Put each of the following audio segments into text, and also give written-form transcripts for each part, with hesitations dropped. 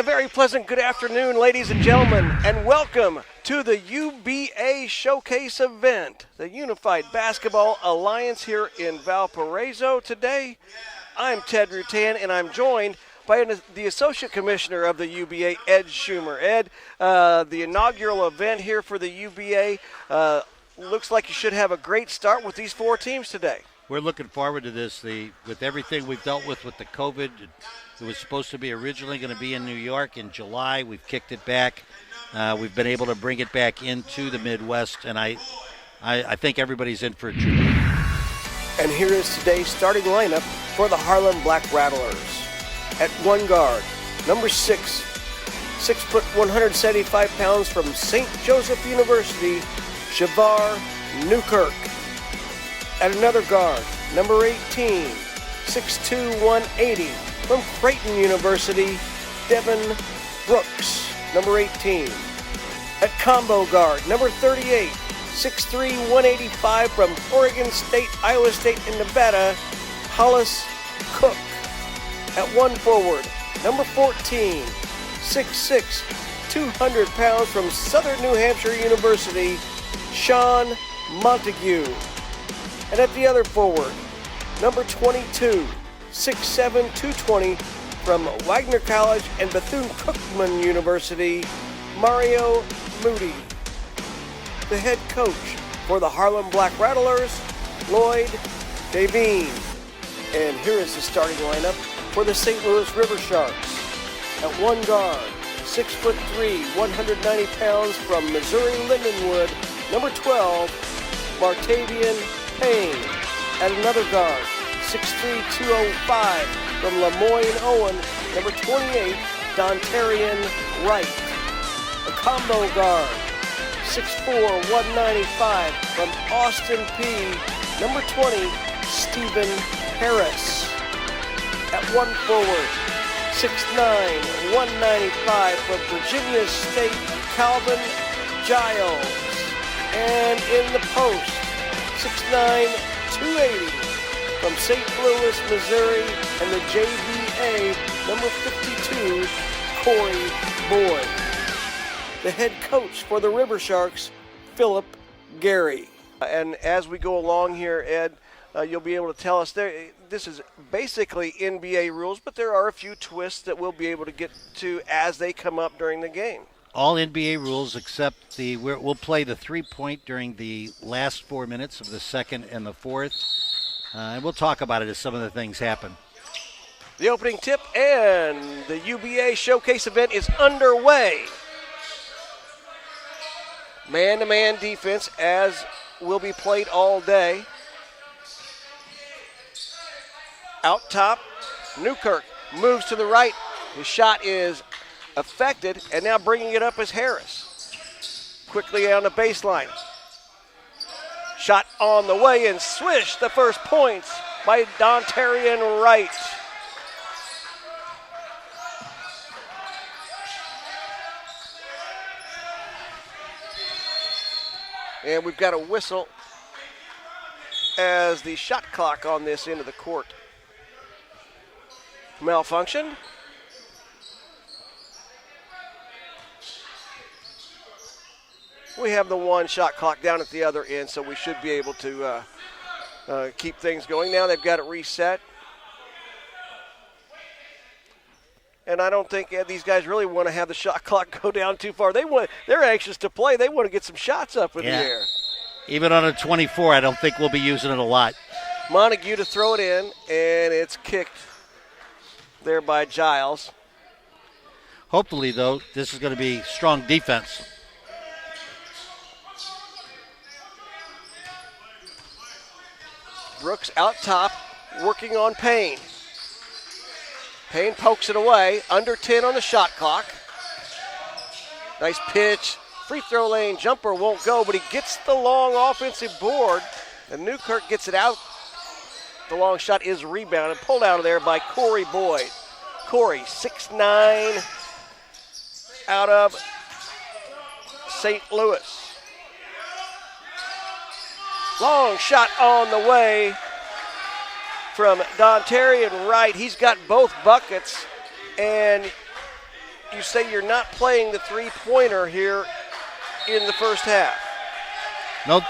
a very pleasant good afternoon, ladies and gentlemen, and welcome to the UBA Showcase event, the Unified Basketball Alliance here in Valparaiso. Today, I'm Ted Rutan, and I'm joined by the Associate Commissioner of the UBA, Ed Schumer. Ed, the inaugural event here for the UBA looks like you should have a great start with these four teams today. We're looking forward to this. With everything we've dealt with the COVID, it was supposed to be originally going to be in New York in July. We've kicked it back. We've been able to bring it back into the Midwest, and I think everybody's in for a treat. And here is today's starting lineup for the Harlem Black Rattlers. At one guard, number 6 foot 175 pounds from St. Joseph University, Shavar Newkirk. At another guard, number 18, 6'2", 180, from Creighton University, Devin Brooks, number 18. At combo guard, number 38, 6'3", 185, from Oregon State, Iowa State, and Nevada, Hollis Cook. At one forward, number 14, 6'6", 200 pounds, from Southern New Hampshire University, Sean Montague. And at the other forward, number 22, 6'7", 220, from Wagner College and Bethune-Cookman University, Mario Moody. The head coach for the Harlem Black Rattlers, Lloyd Davine. And here is the starting lineup for the St. Louis River Sharks. At one guard, 6'3", 190 pounds, from Missouri Lindenwood, number 12, Martavian Payne. At another guard, 6'3", 205, from Lemoyne Owen, number 28, Dontarian Wright. A combo guard, 6'4", 195, from Austin P, number 20, Stephen Harris. At one forward, 6'9", 195, from Virginia State, Calvin Giles. And in the post, 6'9", 280, from St. Louis, Missouri, and the JVA, number 52, Corey Boyd. The head coach for the River Sharks, Philip Gary. And as we go along here, Ed, you'll be able to tell us, this is basically NBA rules, but there are a few twists that we'll be able to get to as they come up during the game. All NBA rules except we'll play the 3-point during the last 4 minutes of the second and the fourth. And we'll talk about it as some of the things happen. The opening tip and the UBA Showcase event is underway. Man-to-man defense as will be played all day. Out top, Newkirk moves to the right. His shot is affected, and now bringing it up is Harris. Quickly on the baseline. Shot on the way, and swish, the first points by Dontarian Wright. And we've got a whistle as the shot clock on this end of the court malfunction. We have the one shot clock down at the other end, so we should be able to keep things going. Now they've got it reset. And I don't think these guys really want to have the shot clock go down too far. They're anxious to play. They want to get some shots up in the air. Even on a 24, I don't think we'll be using it a lot. Montague to throw it in, and it's kicked there by Giles. Hopefully, though, this is going to be strong defense. Brooks out top, working on Payne. Payne pokes it away, under 10 on the shot clock. Nice pitch, free throw lane, jumper won't go, but he gets the long offensive board, and Newkirk gets it out. The long shot is rebounded, pulled out of there by Corey Boyd. Corey, 6'9", out of St. Louis. Long shot on the way from Dontarian Wright. He's got both buckets, and you say you're not playing the three-pointer here in the first half. No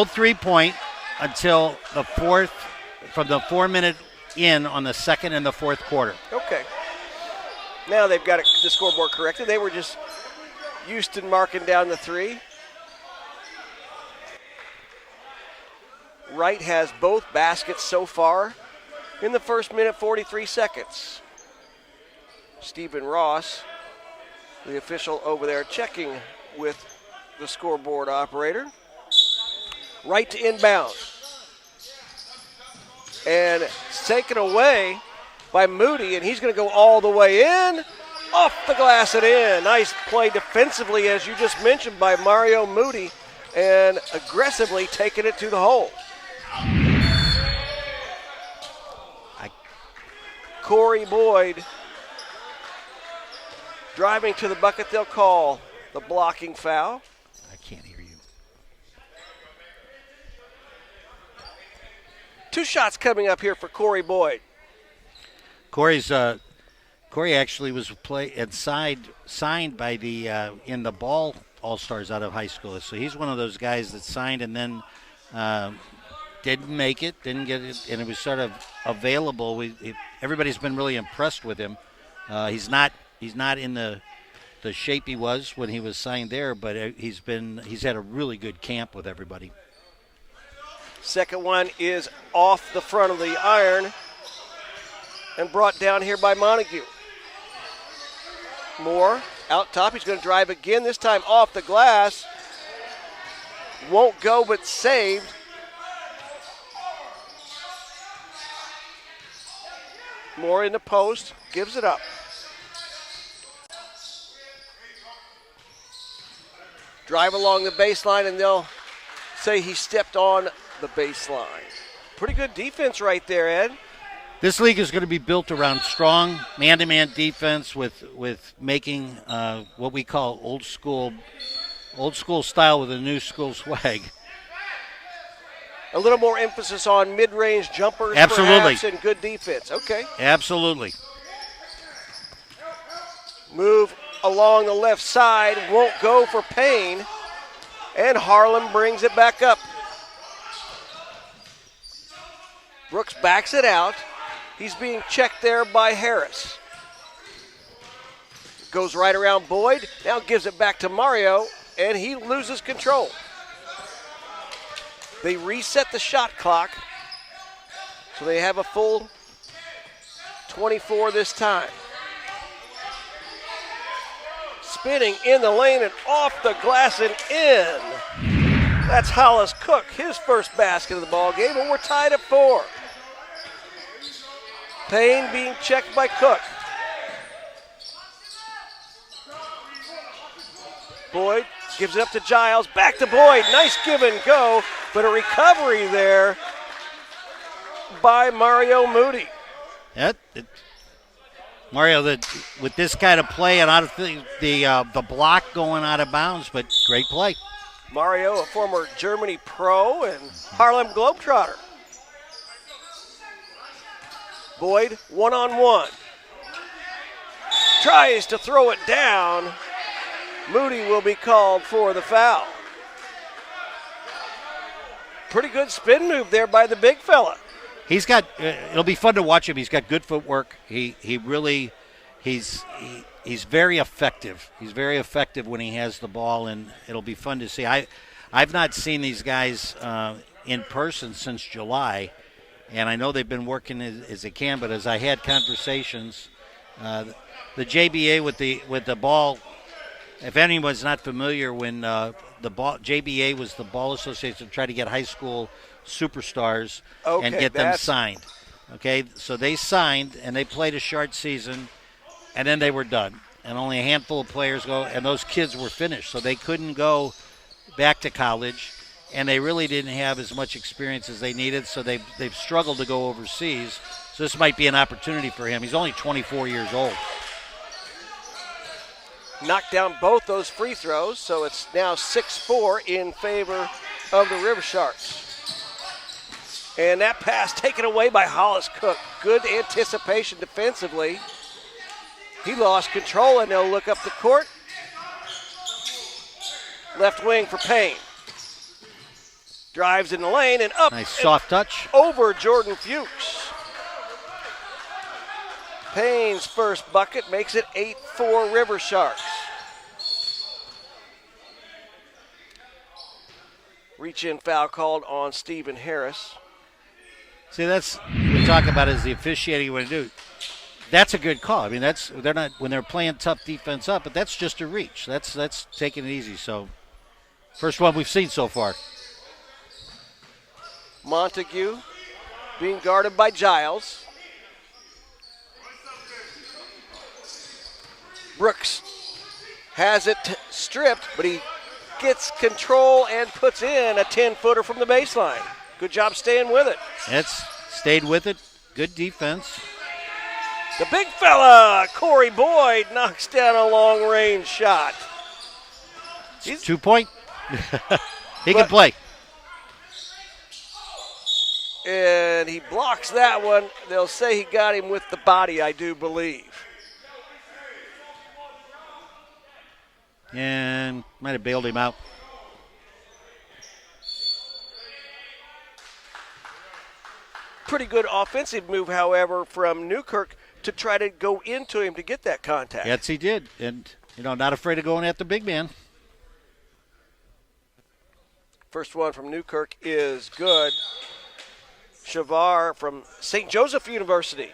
3-point until the fourth, from the 4-minute in on the second and the fourth quarter. Okay. Now they've got the scoreboard corrected. They were just Houston marking down the three. Wright has both baskets so far in the first minute, 43 seconds. Stephen Ross, the official over there, checking with the scoreboard operator. Right to inbound. And it's taken away by Moody, and he's going to go all the way in, off the glass and in. Nice play defensively, as you just mentioned, by Mario Moody, and aggressively taking it to the hole. Corey Boyd driving to the bucket. They'll call the blocking foul. I can't hear you. 2 shots coming up here for Corey Boyd. Corey actually was signed by the in the ball All-Stars out of high school. So he's one of those guys that signed and then didn't make it, didn't get it, and it was sort of available. Everybody's been really impressed with him. He's not in the shape he was when he was signed there, but he's had a really good camp with everybody. Second one is off the front of the iron and brought down here by Montague. Moore out top. He's going to drive again, this time off the glass. Won't go, but saved. Moore in the post, gives it up. Drive along the baseline, and they'll say he stepped on the baseline. Pretty good defense right there, Ed. This league is going to be built around strong man-to-man defense with making what we call old school style with a new school swag. A little more emphasis on mid-range jumpers, absolutely, perhaps, and good defense. Okay. Absolutely. Move along the left side, won't go for Payne, and Harlem brings it back up. Brooks backs it out. He's being checked there by Harris. Goes right around Boyd, now gives it back to Mario, and he loses control. They reset the shot clock, so they have a full 24 this time. Spinning in the lane and off the glass and in. That's Hollis Cook, his first basket of the ball game, and we're tied at 4. Payne being checked by Cook. Boyd gives it up to Giles, back to Boyd. Nice give and go, but a recovery there by Mario Moody. Mario, with this kind of play and out of the block going out of bounds, but great play. Mario, a former Germany pro and Harlem Globetrotter. Boyd, one-on-one. Tries to throw it down. Moody will be called for the foul. Pretty good spin move there by the big fella. He's got. It'll be fun to watch him. He's got good footwork. He's very effective. He's very effective when he has the ball, and it'll be fun to see. I've not seen these guys in person since July, and I know they've been working as they can. But as I had conversations, the JBA with the ball. If anyone's not familiar, when JBA was the Ball Association to try to get high school superstars and get them signed. Okay, so they signed and they played a short season, and then they were done. And only a handful of players go, and those kids were finished, so they couldn't go back to college, and they really didn't have as much experience as they needed, so they've struggled to go overseas. So this might be an opportunity for him. He's only 24 years old. Knocked down both those free throws, so it's now 6-4 in favor of the River Sharks. And that pass taken away by Hollis Cook. Good anticipation defensively. He lost control, and they'll look up the court. Left wing for Payne. Drives in the lane and up. Nice soft touch. Over Jordan Fuchs. Payne's first bucket makes it 8-4 River Sharks. Reach-in foul called on Stephen Harris. See, that's we talk about is the officiating what to do. That's a good call. I mean, they're not when they're playing tough defense up, but that's just a reach. That's taking it easy. So, first one we've seen so far. Montague being guarded by Giles. Brooks has it stripped, but he gets control and puts in a 10-footer from the baseline. Good job staying with it. It's stayed with it. Good defense. The big fella, Corey Boyd, knocks down a long-range shot. He's 2 point. He can play. And he blocks that one. They'll say he got him with the body, I do believe. And might have bailed him out. Pretty good offensive move, however, from Newkirk to try to go into him to get that contact. Yes, he did. And, not afraid of going at the big man. First one from Newkirk is good. Shavar from St. Joseph University.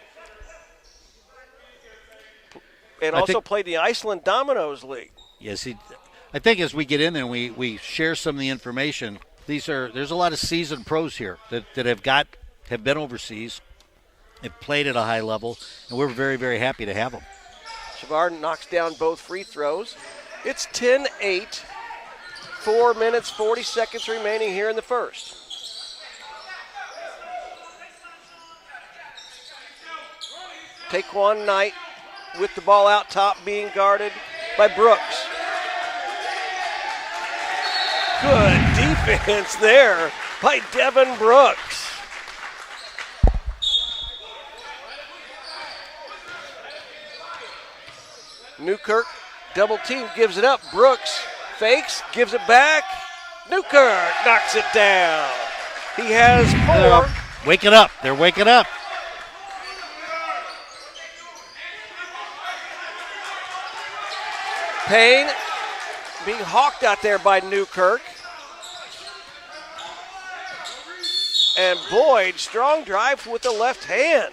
And also played the Iceland Dominoes League. Yes, I think as we get in there and we share some of the information, there's a lot of seasoned pros here that have been overseas, have played at a high level, and we're very, very happy to have them. Shavar knocks down both free throws. It's 10-8, 4 minutes, 40 seconds remaining here in the first. Taquan Knight with the ball out top being guarded by Brooks. Good defense there by Devin Brooks. Newkirk double team, gives it up. Brooks fakes, gives it back. Newkirk knocks it down. He has 4. Waking up. They're waking up. Payne being hawked out there by Newkirk. And Boyd, strong drive with the left hand.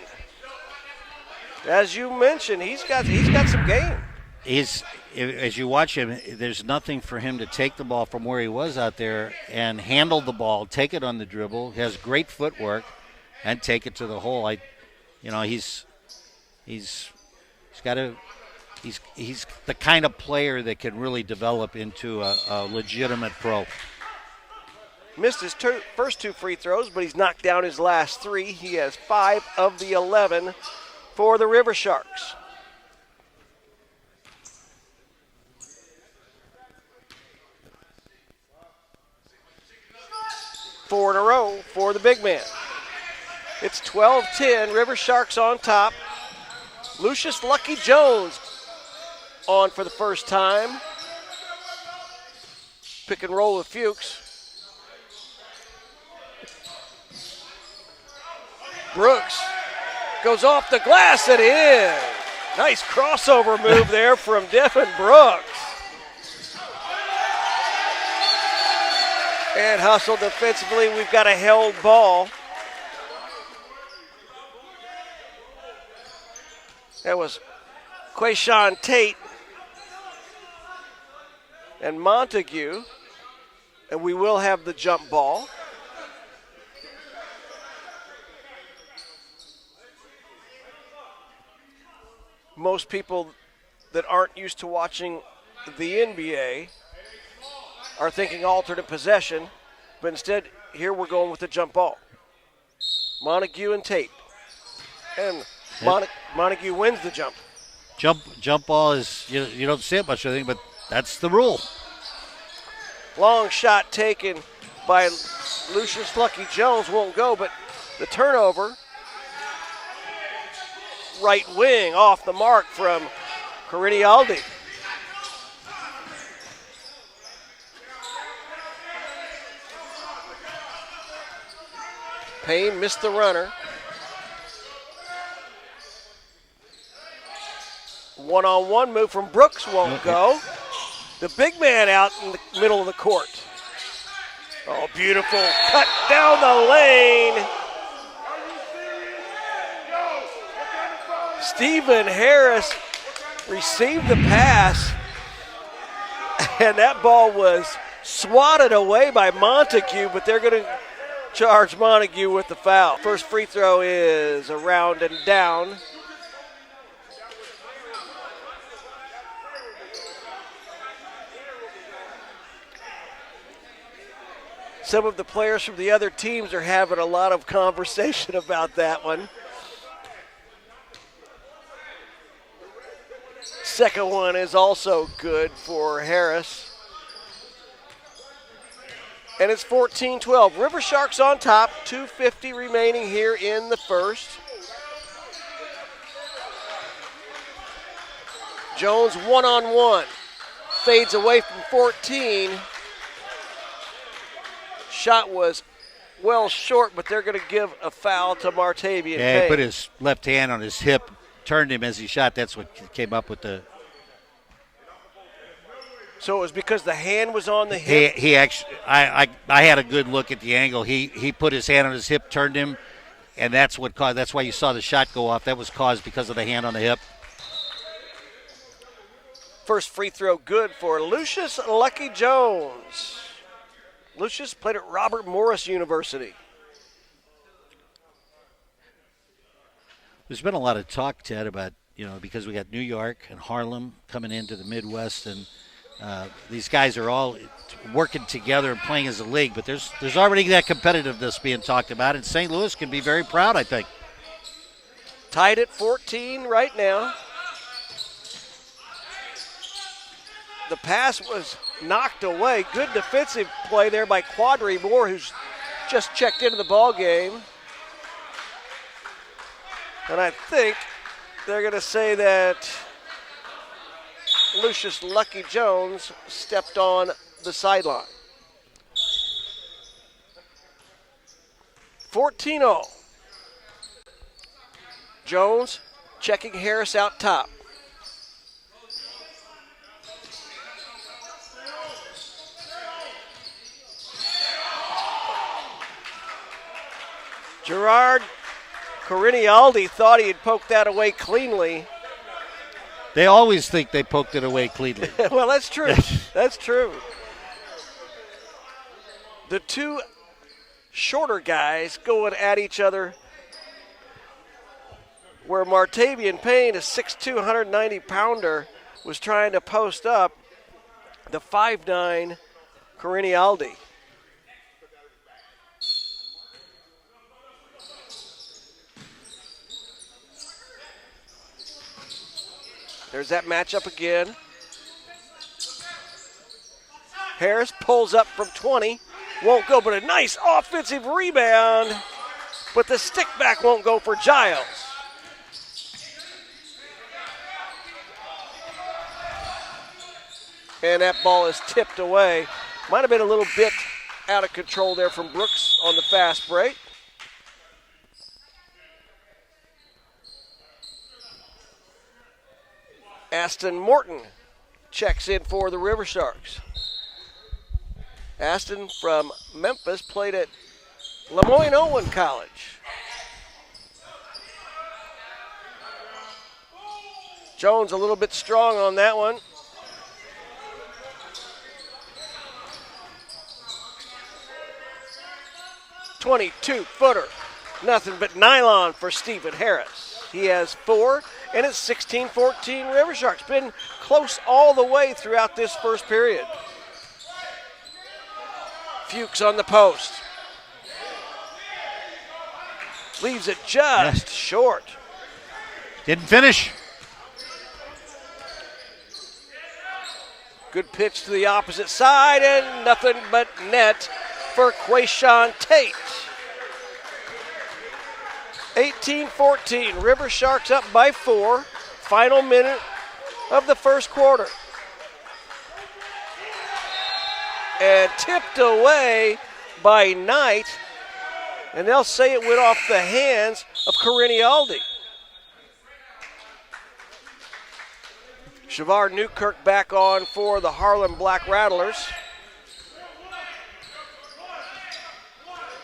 As you mentioned, he's got some game. As you watch him, there's nothing for him to take the ball from where he was out there and handle the ball, take it on the dribble. He has great footwork and take it to the hole. He's the kind of player that can really develop into a legitimate pro. Missed his first 2 free throws, but he's knocked down his last 3. He has 5 of the 11 for the River Sharks. Four in a row for the big man. It's 12-10, River Sharks on top. Lucius Lucky Jones on for the first time. Pick and roll with Fuchs. Brooks goes off the glass and in. Nice crossover move there from Devin Brooks. And hustle defensively. We've got a held ball. That was Quayshawn Tate and Montague. And we will have the jump ball. Most people that aren't used to watching the NBA are thinking alternate possession, but instead here we're going with the jump ball. Montague and Tate. And Montague wins the jump. Jump ball is, you don't see it much, I think, but that's the rule. Long shot taken by Lucius Lucky Jones, won't go, but the turnover, right wing off the mark from Corinialdi. Payne missed the runner. One-on-one move from Brooks won't go. The big man out in the middle of the court. Oh, beautiful cut down the lane. Stephen Harris received the pass, and that ball was swatted away by Montague, but they're going to charge Montague with the foul. First free throw is around and down. Some of the players from the other teams are having a lot of conversation about that one. Second one is also good for Harris. And it's 14-12. River Sharks on top, 2:50 remaining here in the first. Jones one-on-one. Fades away from 14. Shot was well short, but they're going to give a foul to Martavian Yeah, Payne. he put his left hand on his hip, turned him as he shot. That's what came up with the. So it was because the hand was on the hip? He actually, I had a good look at the angle. He put his hand on his hip, turned him, and that's what caused. That's why you saw the shot go off. That was caused because of the hand on the hip. First free throw good for Lucius Lucky Jones. Lucius played at Robert Morris University. There's been a lot of talk, Ted, about, because we got New York and Harlem coming into the Midwest, and these guys are all working together and playing as a league, but there's already that competitiveness being talked about, and St. Louis can be very proud, I think. Tied at 14 right now. The pass was knocked away. Good defensive play there by Quadri Moore, who's just checked into the ball game. And I think they're going to say that Lucius Lucky Jones stepped on the sideline. 14-0. Jones checking Harris out top. Gerard Corinialdi thought he had poked that away cleanly. They always think they poked it away cleanly. Well, that's true. That's true. The two shorter guys going at each other, where Martavian Payne, a 6'2", 190-pounder, was trying to post up the 5'9" Corinialdi. There's that matchup again. Harris pulls up from 20. Won't go, but a nice offensive rebound. But the stick back won't go for Giles. And that ball is tipped away. Might have been a little bit out of control there from Brooks on the fast break. Aston Morton checks in for the River Sharks. Aston from Memphis played at Lemoyne-Owen College. Jones a little bit strong on that one. .22-footer. Nothing but nylon for Stephen Harris. He has 4, and it's 16-14 River Sharks. Been close all the way throughout this first period. Fuchs on the post. Leaves it just short. Didn't finish. Good pitch to the opposite side, and nothing but net for Quayshawn Tate. 18-14, River Sharks up by 4. Final minute of the first quarter. And tipped away by Knight. And they'll say it went off the hands of Carinialdi. Shavar Newkirk back on for the Harlem Black Rattlers.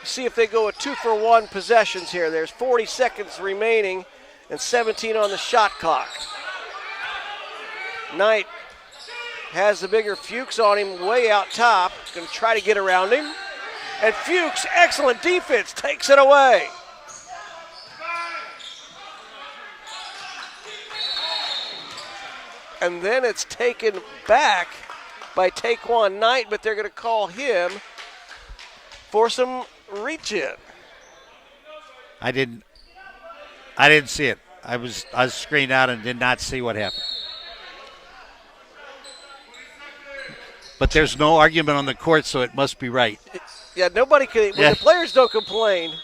See if they go with 2-for-1 possessions here. There's 40 seconds remaining and 17 on the shot clock. Knight has the bigger Fuchs on him way out top. Going to try to get around him. And Fuchs, excellent defense, takes it away. And then it's taken back by Taquan Knight, but they're going to call him for some reach in. I didn't see it. I was screened out and did not see what happened. But there's no argument on the court, so it must be right. Yeah, nobody can. When the players don't complain.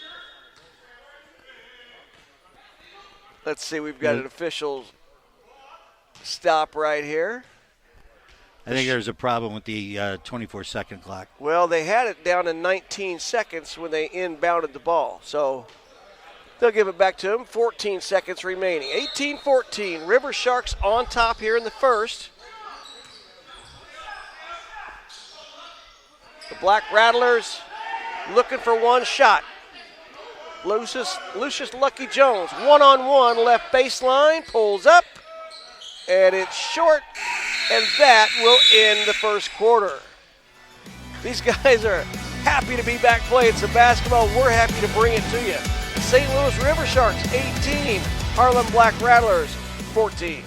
Let's see, we've got an official stop right here. I think there's a problem with the 24-second clock. Well, they had it down to 19 seconds when they inbounded the ball. So they'll give it back to them. 14 seconds remaining. 18-14. River Sharks on top here in the first. The Black Rattlers looking for one shot. Lucius Lucky Jones, one-on-one, left baseline, pulls up, and it's short, and that will end the first quarter. These guys are happy to be back playing some basketball. We're happy to bring it to you. St. Louis River Sharks, 18. Harlem Black Rattlers, 14.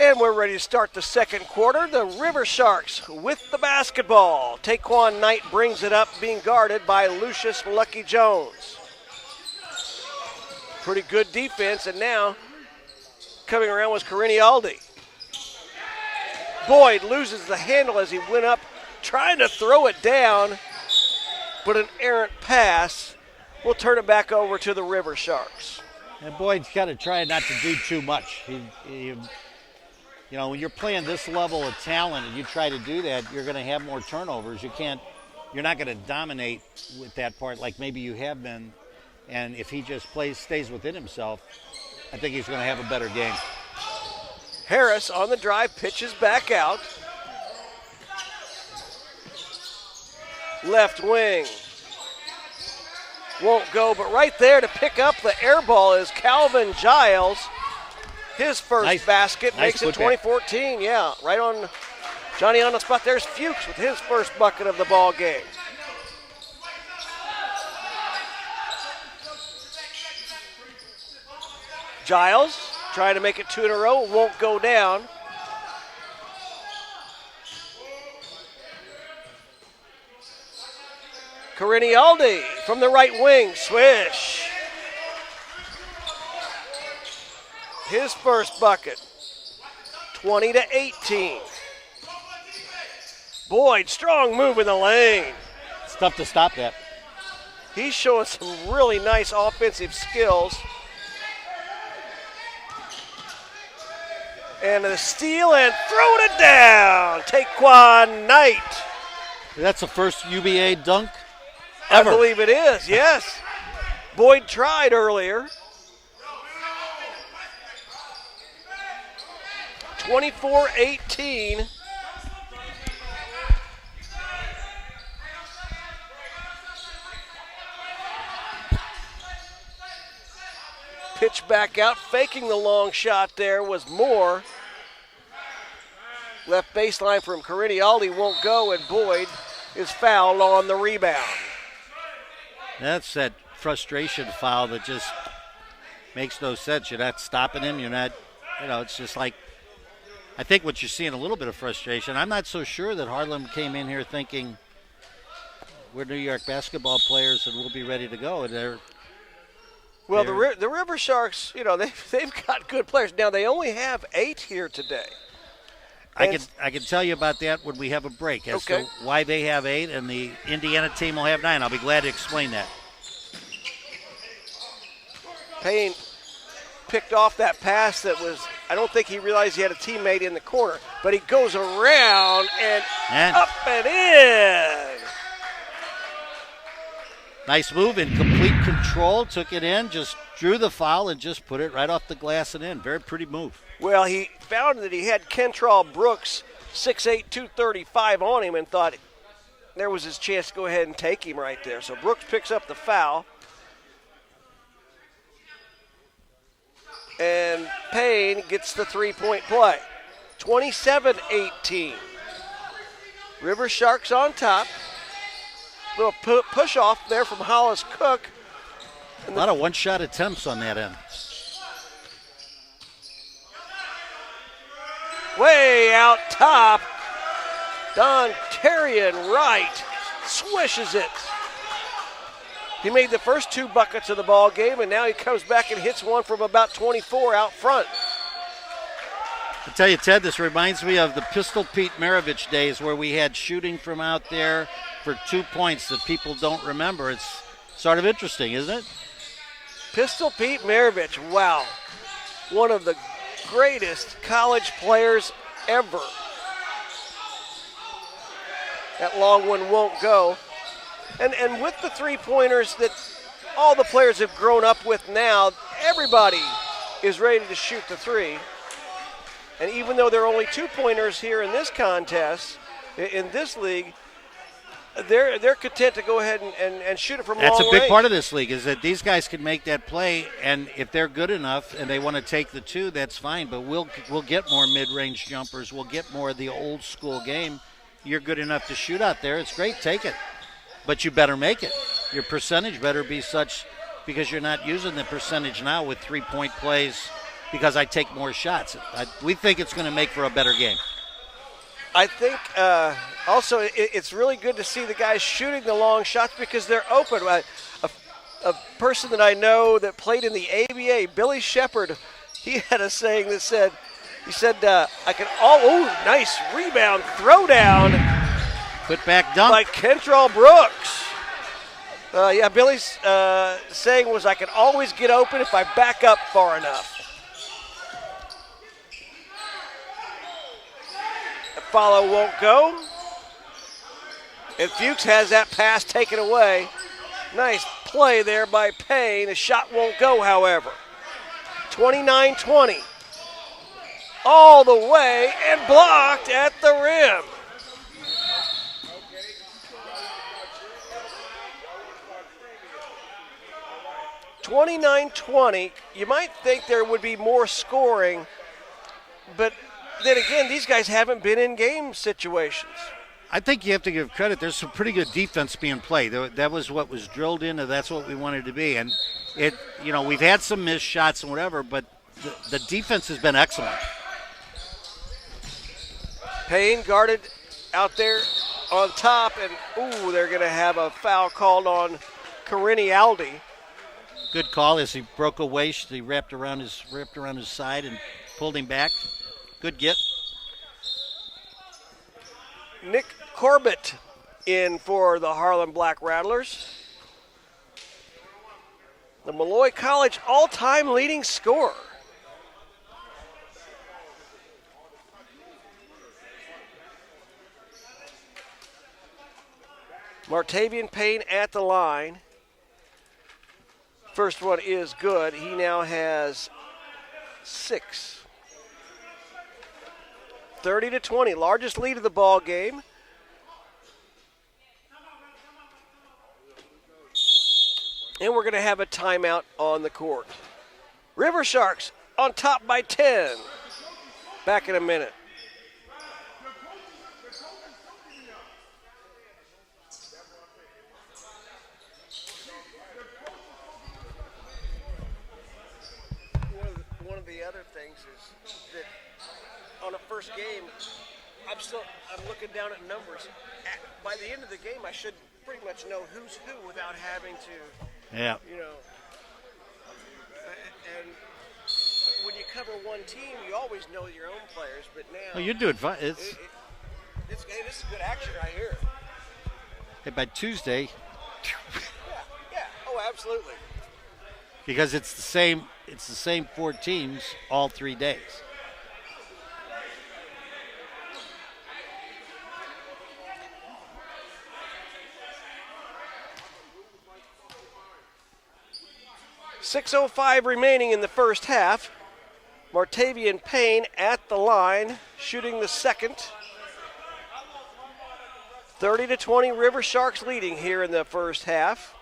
And we're ready to start the second quarter. The River Sharks with the basketball. Taquan Knight brings it up, being guarded by Lucius Lucky Jones. Pretty good defense, and now coming around was Carinialdi. Boyd loses the handle as he went up, trying to throw it down, but an errant pass will turn it back over to the River Sharks. And Boyd's got to try not to do too much. You know, when you're playing this level of talent and you try to do that, you're going to have more turnovers. You're not going to dominate with that part like maybe you have been. And if he just stays within himself, I think he's going to have a better game. Harris on the drive, pitches back out. Left wing. Won't go, but right there to pick up the air ball is Calvin Giles. His first basket makes it 2014. Yeah, right on Johnny on the spot. There's Fuchs with his first bucket of the ball game. Giles trying to make it 2 in a row. Won't go down. Carinialdi from the right wing. Swish. His first bucket, 20-18. Boyd, strong move in the lane. It's tough to stop that. He's showing some really nice offensive skills. And the steal and throwing it down. Taquan Knight. That's the first UBA dunk ever. I believe it is, yes. Boyd tried earlier. 24-18. Pitch back out, faking the long shot there was Moore. Left baseline from Carinialdi won't go, and Boyd is fouled on the rebound. That's that frustration foul that just makes no sense. You're not stopping him. You're not, it's just like, I think what you're seeing a little bit of frustration. I'm not so sure that Harlem came in here thinking we're New York basketball players and we'll be ready to go. And Well, the River Sharks, they've got good players. Now, they only have 8 here today. I can tell you about that when we have a break as to why they have 8 and the Indiana team will have 9. I'll be glad to explain that. Payne picked off that pass that was, I don't think he realized he had a teammate in the corner, but he goes around and up and in. Nice move in complete control, took it in, just drew the foul and just put it right off the glass and in. Very pretty move. Well, he found that he had Kentrell Brooks, 6'8", 235 on him and thought there was his chance to go ahead and take him right there. So Brooks picks up the foul. And Payne gets the three-point play. 27-18. River Sharks on top. Little push off there from Hollis Cook. A lot of one-shot attempts on that end. Way out top. Don Terrian Wright swishes it. He made the first 2 buckets of the ball game, and now he comes back and hits one from about 24 out front. I tell you, Ted, this reminds me of the Pistol Pete Maravich days where we had shooting from out there for 2 points that people don't remember. It's sort of interesting, isn't it? Pistol Pete Maravich, wow. One of the greatest college players ever. That long one won't go. And with the three-pointers that all the players have grown up with now, everybody is ready to shoot the three. And even though there are only 2-pointers here in this contest, in this league, they're content to go ahead and shoot it from long range. That's a big part of this league is that these guys can make that play, and if they're good enough and they want to take the 2, that's fine. But we'll get more mid-range jumpers. We'll get more of the old-school game. You're good enough to shoot out there. It's great. Take it. But you better make it. Your percentage better be such because you're not using the percentage now with 3-point plays because I take more shots. We think it's going to make for a better game. I think also it's really good to see the guys shooting the long shots because they're open. A person that I know that played in the ABA, Billy Shepard, he had a saying that said, I can nice rebound, throwdown. Put back dunk. By Kentrell Brooks. Billy's saying was I can always get open if I back up far enough. The follow won't go. And Fuchs has that pass taken away. Nice play there by Payne. The shot won't go, however. 29-20. All the way and blocked at the rim. (29-20). You might think there would be more scoring, but then again, these guys haven't been in game situations. I think you have to give credit. There's some pretty good defense being played. That was what was drilled into. That's what we wanted to be. And we've had some missed shots and whatever, but the defense has been excellent. Payne guarded out there on top, and they're going to have a foul called on Carini Aldi. Good call as he broke away. He wrapped around his side and pulled him back. Good get. Nick Corbett in for the Harlem Black Rattlers. The Malloy College all-time leading scorer. Martavian Payne at the line. First one is good. He now has 6. 30-20, largest lead of the ball game. And we're going to have a timeout on the court. River Sharks on top by 10. Back in a minute. One of the other things is that on a first game, I'm looking down at numbers. By the end of the game, I should pretty much know who's who without having to, And when you cover one team, you always know your own players, but now Oh, you're doing fine. hey, this is good action right here. Hey, by Tuesday, Yeah. Oh, absolutely. because it's the same 4 teams all 3 days. .605 remaining in the first half. Martavian Payne at the line, shooting the second. 30-20, River Sharks leading here in the first half.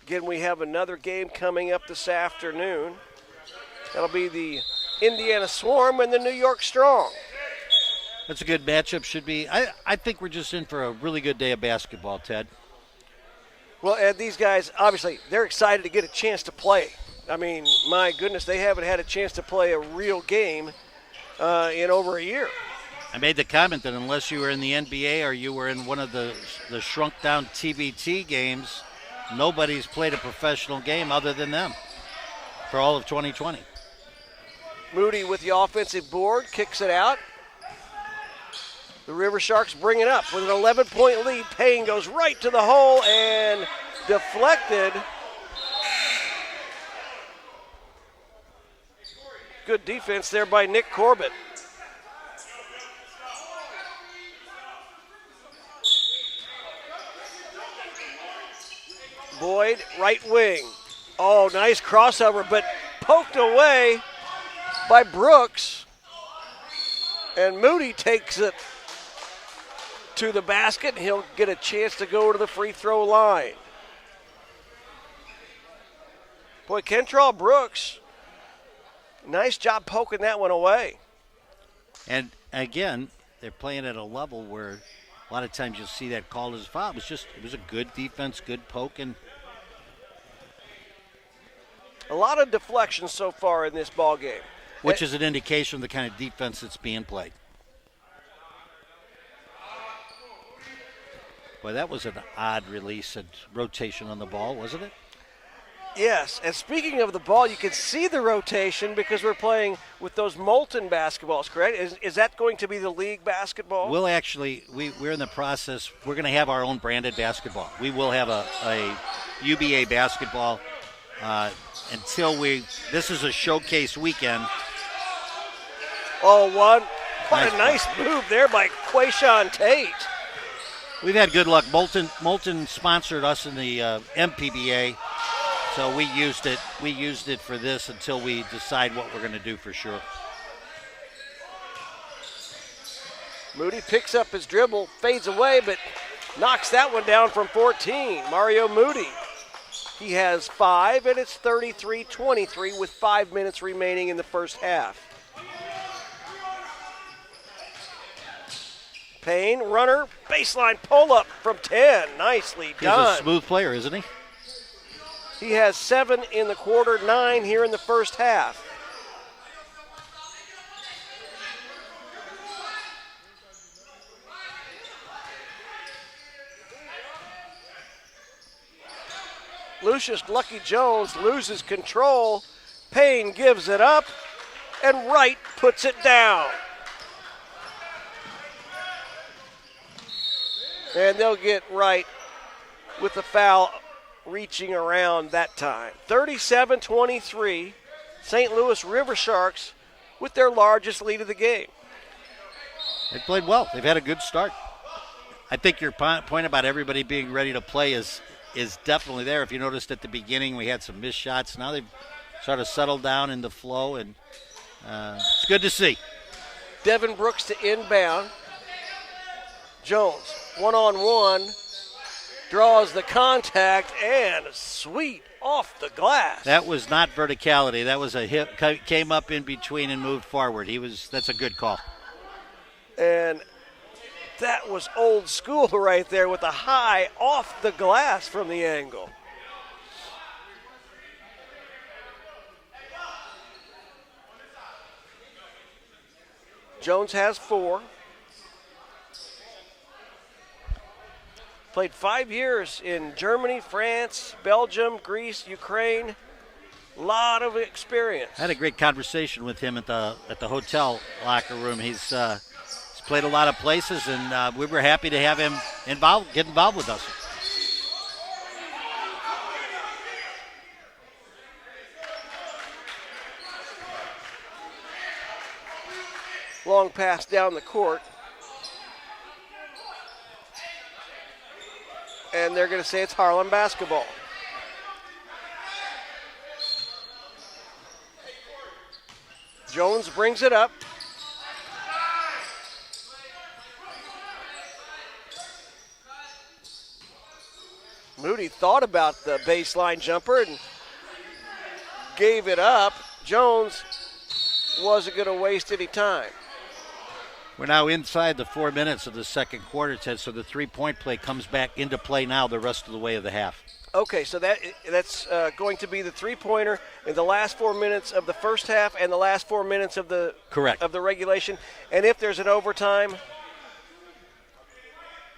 Again, we have another game coming up this afternoon. That'll be the Indiana Swarm and the New York Strong. That's a good matchup. Should be. I think we're just in for a really good day of basketball, Ted. Well, and these guys, obviously, they're excited to get a chance to play. I mean, my goodness, they haven't had a chance to play a real game in over a year. I made the comment that unless you were in the NBA or you were in one of the shrunk-down TBT games, nobody's played a professional game other than them for all of 2020. Moody with the offensive board, kicks it out. The River Sharks bring it up with an 11-point lead. Payne goes right to the hole and deflected. Good defense there by Nick Corbett. Boyd, right wing. Oh, nice crossover, but poked away by Brooks. And Moody takes it to the basket. He'll get a chance to go to the free throw line. Boy, Kentrell Brooks, nice job poking that one away. And again, they're playing at a level where a lot of times you'll see that called as a foul. It was a good defense, good poke, and a lot of deflections so far in this ball game, which is an indication of the kind of defense that's being played. Boy, that was an odd release and rotation on the ball, wasn't it? Yes, and speaking of the ball, you can see the rotation because we're playing with those molten basketballs, correct? Is that going to be the league basketball? We'll actually, we're in the process. We're going to have our own branded basketball. We will have a UBA basketball this is a showcase weekend. Oh, what a nice move there by Quayshawn Tate. We've had good luck. Molten sponsored us in the MPBA, so we used it. We used it for this until we decide what we're going to do for sure. Moody picks up his dribble, fades away, but knocks that one down from 14. Mario Moody. He has 5, and it's 33-23 with 5 minutes remaining in the first half. Payne, runner, baseline pull-up from 10. Nicely done. He's a smooth player, isn't he? He has 7 in the quarter, 9 here in the first half. Lucius Lucky Jones loses control. Payne gives it up, and Wright puts it down. And they'll get Wright with the foul reaching around that time. 37-23, St. Louis River Sharks with their largest lead of the game. They played well. They've had a good start. I think your point about everybody being ready to play is definitely there. If you noticed at the beginning, we had some missed shots. Now they've sort of settled down in the flow, and it's good to see. Devin Brooks to inbound. Jones, one-on-one, draws the contact, and sweet off the glass. That was not verticality. That was a hit, came up in between and moved forward. That's a good call. And that was old school right there with a high off the glass from the angle. Jones has 4. Played 5 years in Germany, France, Belgium, Greece, Ukraine. A lot of experience. I had a great conversation with him at the hotel locker room. He's played a lot of places, and we were happy to have him get involved with us. Long pass down the court. And they're going to say it's Harlem basketball. Jones brings it up. Moody thought about the baseline jumper and gave it up. Jones wasn't going to waste any time. We're now inside the 4 minutes of the second quarter, Ted, so the three-point play comes back into play now the rest of the way of the half. Okay, so that's going to be the three-pointer in the last 4 minutes of the first half and the last 4 minutes of the regulation. And if there's an overtime,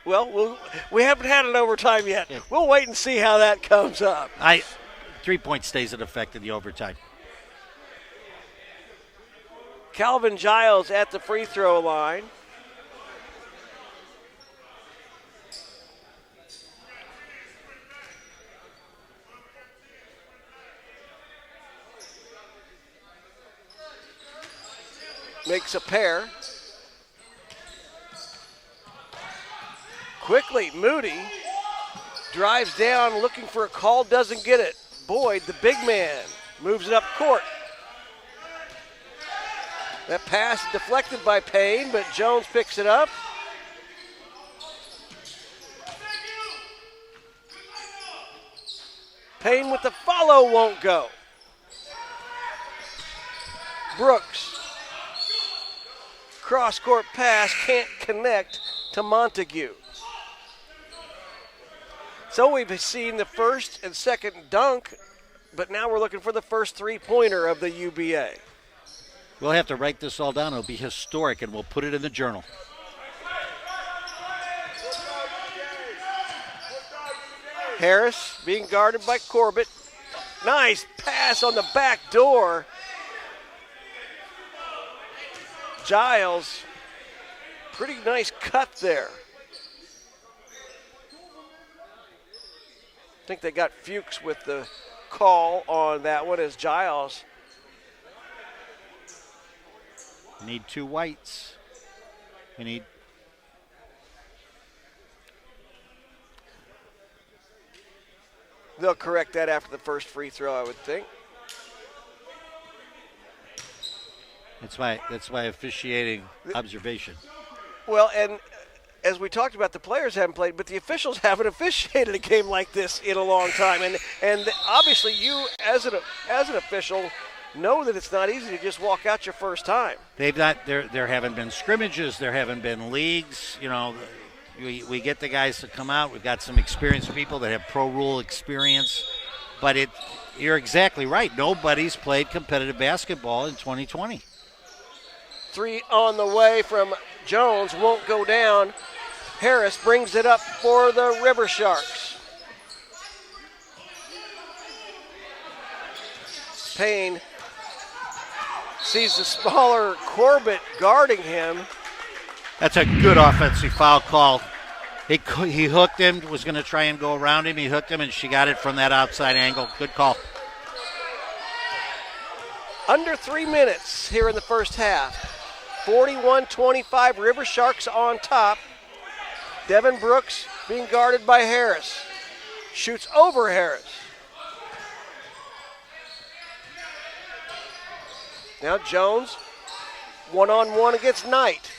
well, we haven't had an overtime yet. Yeah. We'll wait and see how that comes up. 3-point stays in effect in the overtime. Calvin Giles at the free throw line. Makes a pair. Quickly, Moody drives down looking for a call, doesn't get it. Boyd, the big man, moves it up court. That pass deflected by Payne, but Jones picks it up. Payne with the follow won't go. Brooks. Cross-court pass can't connect to Montague. So we've seen the first and second dunk, but now we're looking for the first three-pointer of the UBA. We'll have to write this all down. It'll be historic, and we'll put it in the journal. Harris being guarded by Corbett. Nice pass on the back door. Giles, pretty nice cut there. I think they got Fuchs with the call on that one as Giles. We need 2 whites. We need. They'll correct that after the first free throw, I would think. That's my officiating observation. Well, and as we talked about, the players haven't played, but the officials haven't officiated a game like this in a long time. And obviously you, as an official, know that it's not easy to just walk out your first time. There haven't been scrimmages. There haven't been leagues. You know, we get the guys to come out. We've got some experienced people that have pro rule experience. But you're exactly right. Nobody's played competitive basketball in 2020. 3 on the way from Jones, won't go down. Harris brings it up for the River Sharks. Payne sees the smaller Corbett guarding him. That's a good offensive foul call. He hooked him, was going to try and go around him. He hooked him, and she got it from that outside angle. Good call. Under 3 minutes here in the first half. 41-25, River Sharks on top. Devin Brooks being guarded by Harris. Shoots over Harris. Now Jones, one-on-one against Knight.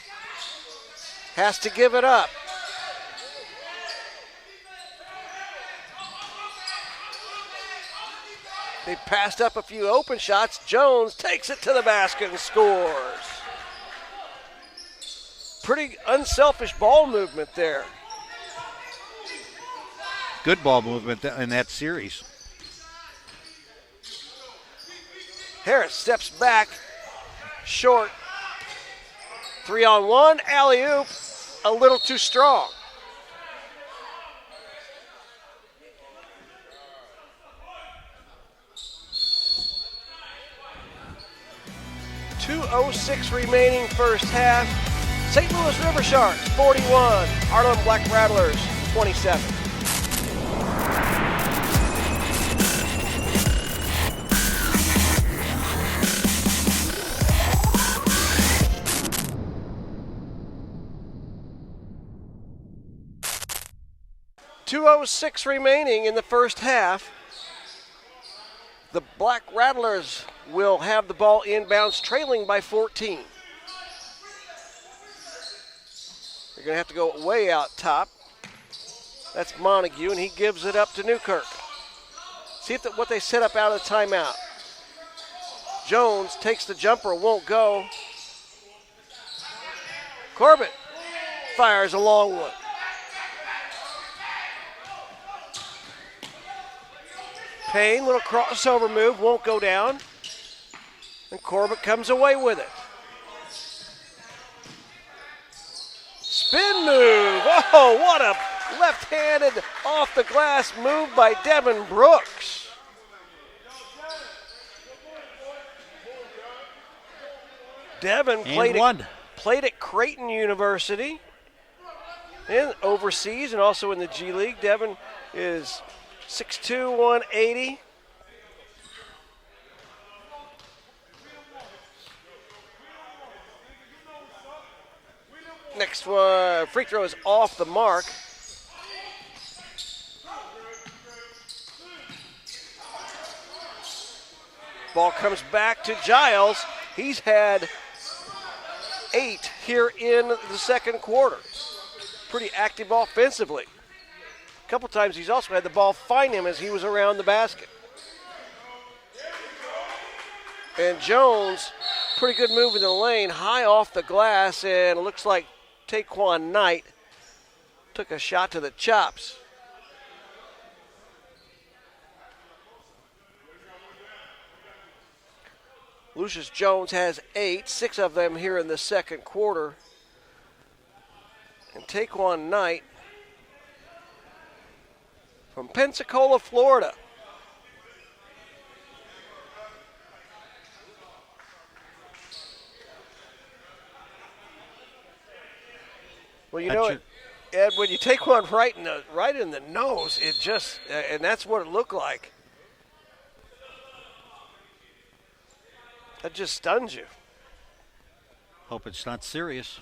Has to give it up. They passed up a few open shots. Jones takes it to the basket and scores. Pretty unselfish ball movement there. Good ball movement in that series. Harris steps back, short. 3-on-1, alley-oop, a little too strong. 2:06 remaining first half. St. Louis River Sharks 41, Harlem Black Rattlers 27. .206 remaining in the first half. The Black Rattlers will have the ball inbounds, trailing by 14. They're going to have to go way out top. That's Montague, and he gives it up to Newkirk. See if what they set up out of the timeout. Jones takes the jumper, won't go. Corbett fires a long one. Payne, little crossover move, won't go down. And Corbett comes away with it. Spin move. Oh, what a left-handed off the glass move by Devin Brooks. Devin played at Creighton University and overseas and also in the G League. Devin is 6'2", 180. Next one, free throw is off the mark. Ball comes back to Giles. He's had 8 here in the second quarter. Pretty active offensively. A couple times he's also had the ball find him as he was around the basket. And Jones, pretty good move in the lane, high off the glass, and it looks like Taquan Knight took a shot to the chops. Lucius Jones has 8, 6 of them here in the second quarter. And Taquan Knight from Pensacola, Florida. Well, you know, Ed, when you take one right in the nose, it just, and that's what it looked like. That just stuns you. Hope it's not serious.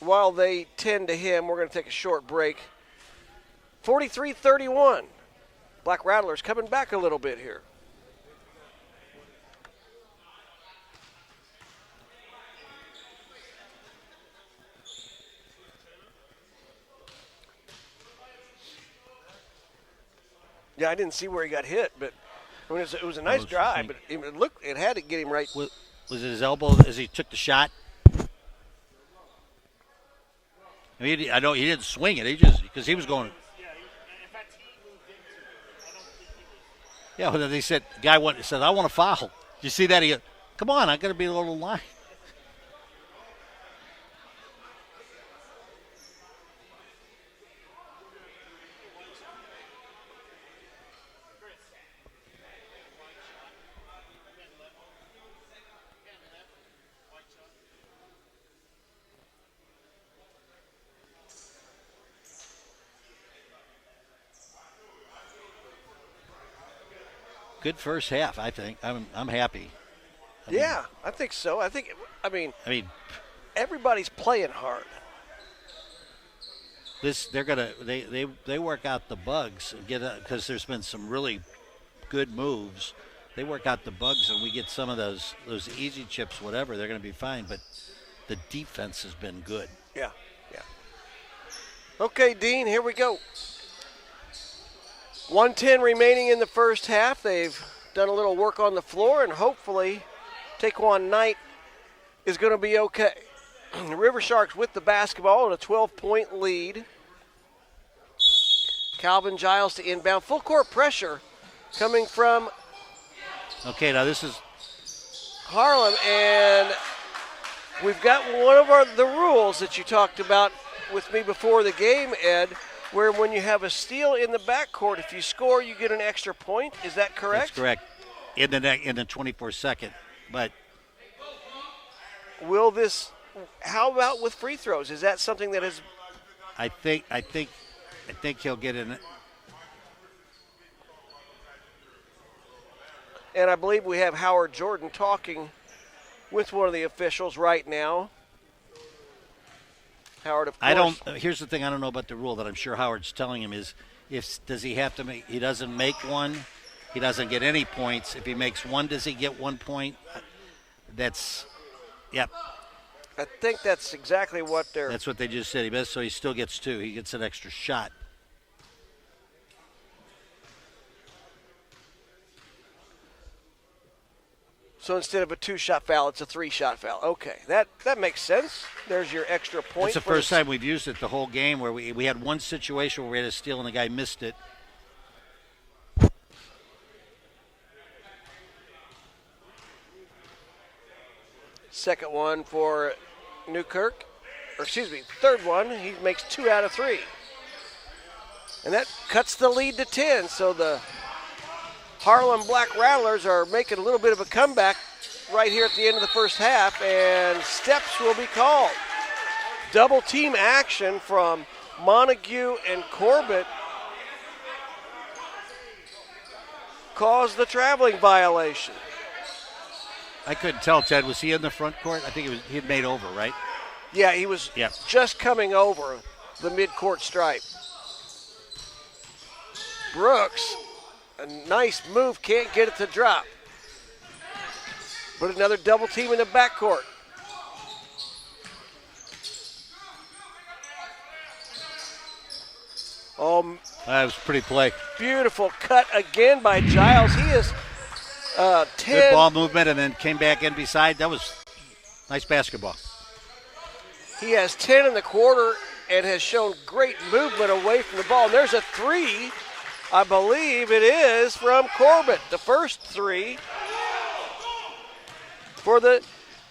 While they tend to him, we're going to take a short break. 43-31. Black Rattlers coming back a little bit here. Yeah, I didn't see where he got hit, but I mean, it was a nice drive, but it had to get him right. Was it his elbow as he took the shot? I mean, I know he didn't swing it. He just, because he was going. Yeah, well, they said, the guy said, I want to foul. Did you see that? He goes, come on, I got to be a little line. Good first half, I think. I'm happy. I think so. I mean, everybody's playing hard. They work out the bugs and because there's been some really good moves. They work out the bugs and we get some of those easy chips, whatever. They're going to be fine. But the defense has been good. Yeah. Okay, Dean, here we go. 1:10 remaining in the first half. They've done a little work on the floor, and hopefully Taquan Knight is going to be okay. The River Sharks with the basketball and a 12-point lead. Calvin Giles to inbound. Full court pressure coming from Okay, now this is Harlem, and we've got one of the rules that you talked about with me before the game, Ed, where when you have a steal in the backcourt, if you score, you get an extra point. Is that correct? That's correct. in the 24-second. But Will this? How about with free throws? Is that something that is? I think he'll get in. And I believe we have Howard Jordan talking with one of the officials right now. Howard, of course. Here's the thing I don't know about the rule that I'm sure Howard's telling him is, does he have to make? He doesn't make one, he doesn't get any points. If he makes one, does he get 1 point? Yep. I think that's exactly what they're. That's what they just said. He does, so he still gets 2. He gets an extra shot. So instead of a 2-shot foul, it's a 3-shot foul. Okay, that makes sense. There's your extra point. It's the first time we've used it the whole game where we had one situation where we had a steal and the guy missed it. Second one for Newkirk. Third one. He makes 2 out of 3. And that cuts the lead to 10. So the Harlem Black Rattlers are making a little bit of a comeback right here at the end of the first half, and steps will be called. Double team action from Montague and Corbett caused the traveling violation. I couldn't tell, Ted. Was he in the front court? I think he had made over, right? Yeah, he was just coming over the midcourt stripe. Brooks, a nice move, can't get it to drop. But another double team in the backcourt. That was a pretty play. Beautiful cut again by Giles. He is 10. Good ball movement and then came back in beside. That was nice basketball. He has 10 in the quarter and has shown great movement away from the ball. And there's a 3, I believe it is, from Corbett. The first 3 for the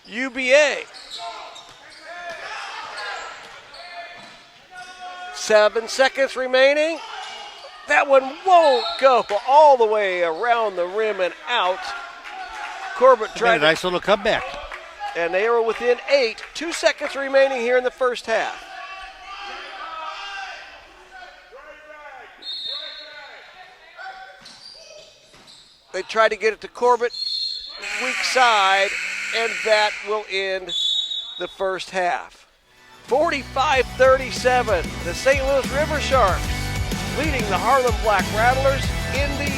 UBA. 7 seconds remaining. That one won't go all the way around the rim and out. Corbett tried a nice little comeback. And they are within 8. 2 seconds remaining here in the first half. They tried to get it to Corbett, weak side, and that will end the first half. 45-37, the St. Louis River Sharks leading the Harlem Black Rattlers in the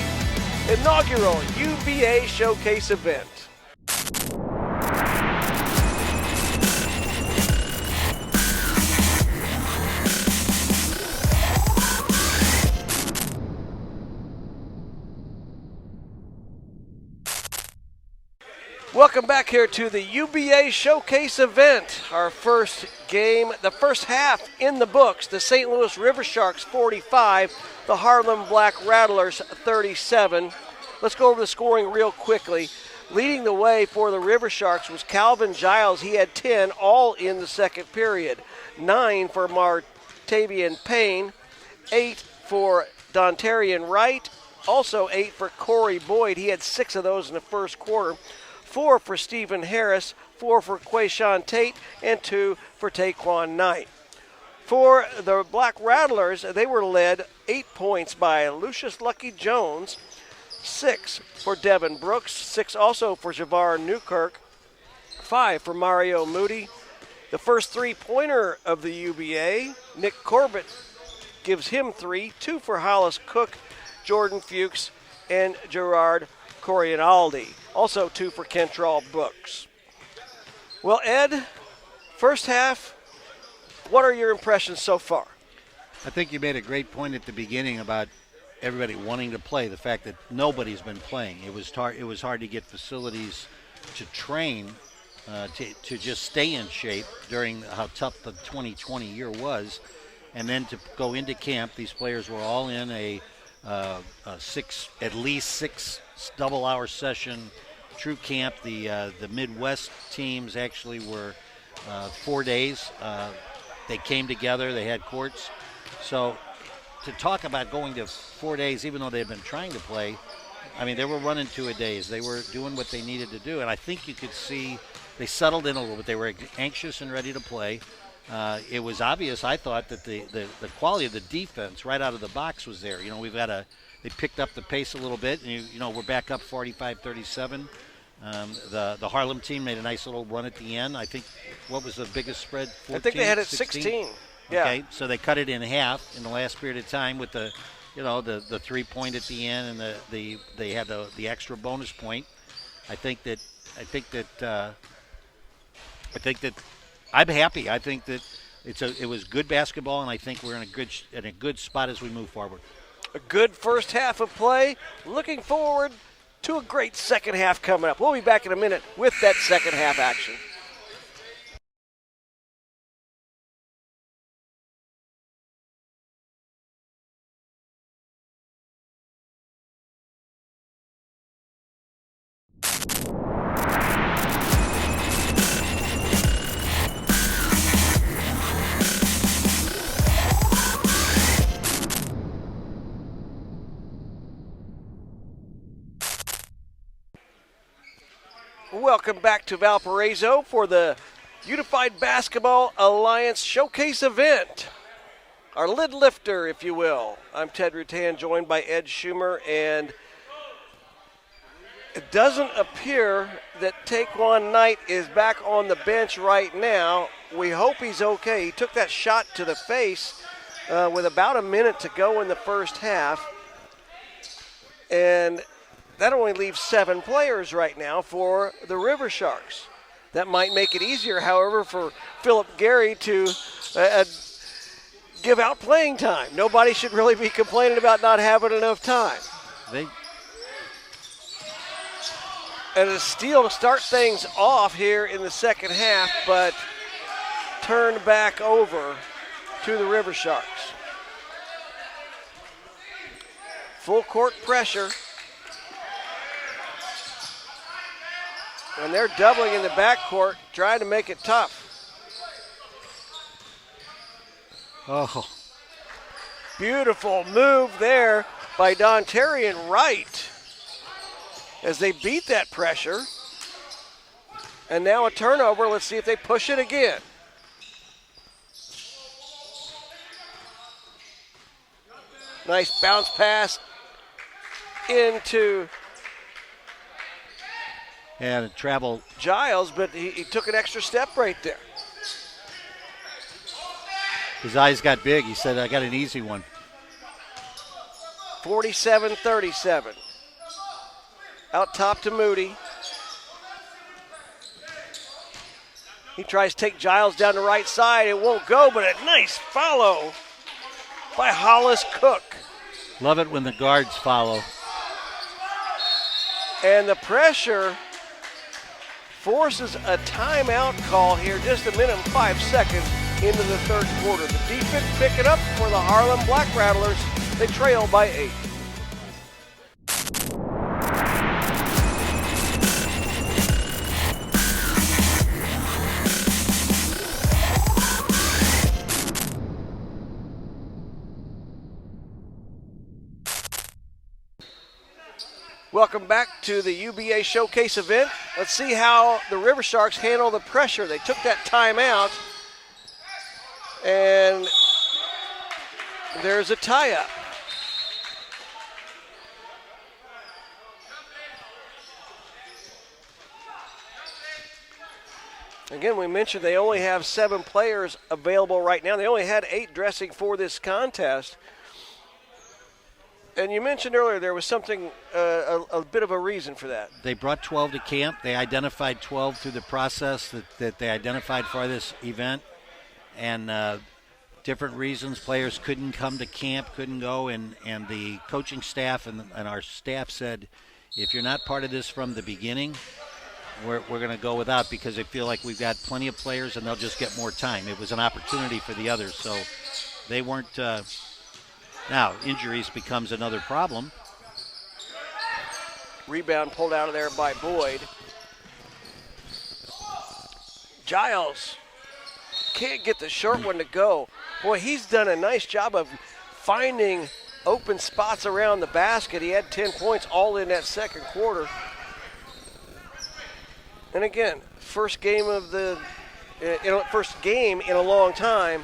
inaugural UVA Showcase event. Welcome back here to the UBA Showcase event. Our first game, the first half in the books. The St. Louis River Sharks 45, the Harlem Black Rattlers 37. Let's go over the scoring real quickly. Leading the way for the River Sharks was Calvin Giles. He had 10 all in the second period. 9 for Martavian Payne. 8 for Dontarian Wright. Also 8 for Corey Boyd. He had 6 of those in the first quarter. 4 for Stephen Harris, 4 for Quayshawn Tate, and 2 for Taquan Knight. For the Black Rattlers, they were led 8 points by Lucius Lucky Jones, 6 for Devin Brooks, 6 also for Javar Newkirk, 5 for Mario Moody. The first 3-pointer of the UBA, Nick Corbett, gives him 3, 2 for Hollis Cook, Jordan Fuchs, and Gerard Corianaldi. Also 2 for Kentrell Brooks. Well, Ed, first half, what are your impressions so far? I think you made a great point at the beginning about everybody wanting to play, the fact that nobody's been playing. It was hard to get facilities to train, to just stay in shape during how tough the 2020 year was. And then to go into camp, these players were all in at least six double-hour session true camp. The Midwest teams actually were 4 days. They came together. They had courts. So to talk about going to 4 days, even though they've been trying to play, I mean, they were running two-a-days. They were doing what they needed to do, and I think you could see they settled in a little bit. They were anxious and ready to play. It was obvious, I thought, that the quality of the defense right out of the box was there. They picked up the pace a little bit, and we're back up 45-37. The Harlem team made a nice little run at the end. I think, what was the biggest spread? 14, I think they had it 16. Yeah. Okay, so they cut it in half in the last period of time with the 3-point at the end, and they had the extra bonus point. I think that I'm happy. I think that it was good basketball, and I think we're in a good spot as we move forward. A good first half of play. Looking forward to a great second half coming up. We'll be back in a minute with that second half action. Welcome back to Valparaiso for the Unified Basketball Alliance Showcase event. Our lid lifter, if you will. I'm Ted Rutan, joined by Ed Schumer, and it doesn't appear that Taekwon Knight is back on the bench right now. We hope he's okay. He took that shot to the face with about a minute to go in the first half, and that only leaves 7 players right now for the River Sharks. That might make it easier, however, for Philip Gary to give out playing time. Nobody should really be complaining about not having enough time. And a steal to start things off here in the second half, but turned back over to the River Sharks. Full court pressure. And they're doubling in the backcourt, trying to make it tough. Oh. Beautiful move there by Dontarian Wright as they beat that pressure. And now a turnover. Let's see if they push it again. Nice bounce pass into and travel Giles, but he took an extra step right there. His eyes got big. He said, I got an easy one. 47-37. Out top to Moody. He tries to take Giles down the right side. It won't go, but a nice follow by Hollis Cook. Love it when the guards follow. And the pressure forces a timeout call here, just a minute and 5 seconds into the third quarter. The defense pick it up for the Harlem Black Rattlers. They trail by 8. Welcome back to the UBA Showcase event. Let's see how the River Sharks handle the pressure. They took that timeout, and there's a tie-up. Again, we mentioned they only have 7 players available right now. They only had 8 dressing for this contest. And you mentioned earlier there was something, a bit of a reason for that. They brought 12 to camp. They identified 12 through the process that they identified for this event. And different reasons, players couldn't come to camp, couldn't go. And the coaching staff and our staff said, if you're not part of this from the beginning, we're going to go without, because they feel like we've got plenty of players and they'll just get more time. It was an opportunity for the others. So they weren't... Now, injuries becomes another problem. Rebound pulled out of there by Boyd. Giles can't get the short one to go. Boy, he's done a nice job of finding open spots around the basket. He had 10 points all in that second quarter. And again, first game in a long time.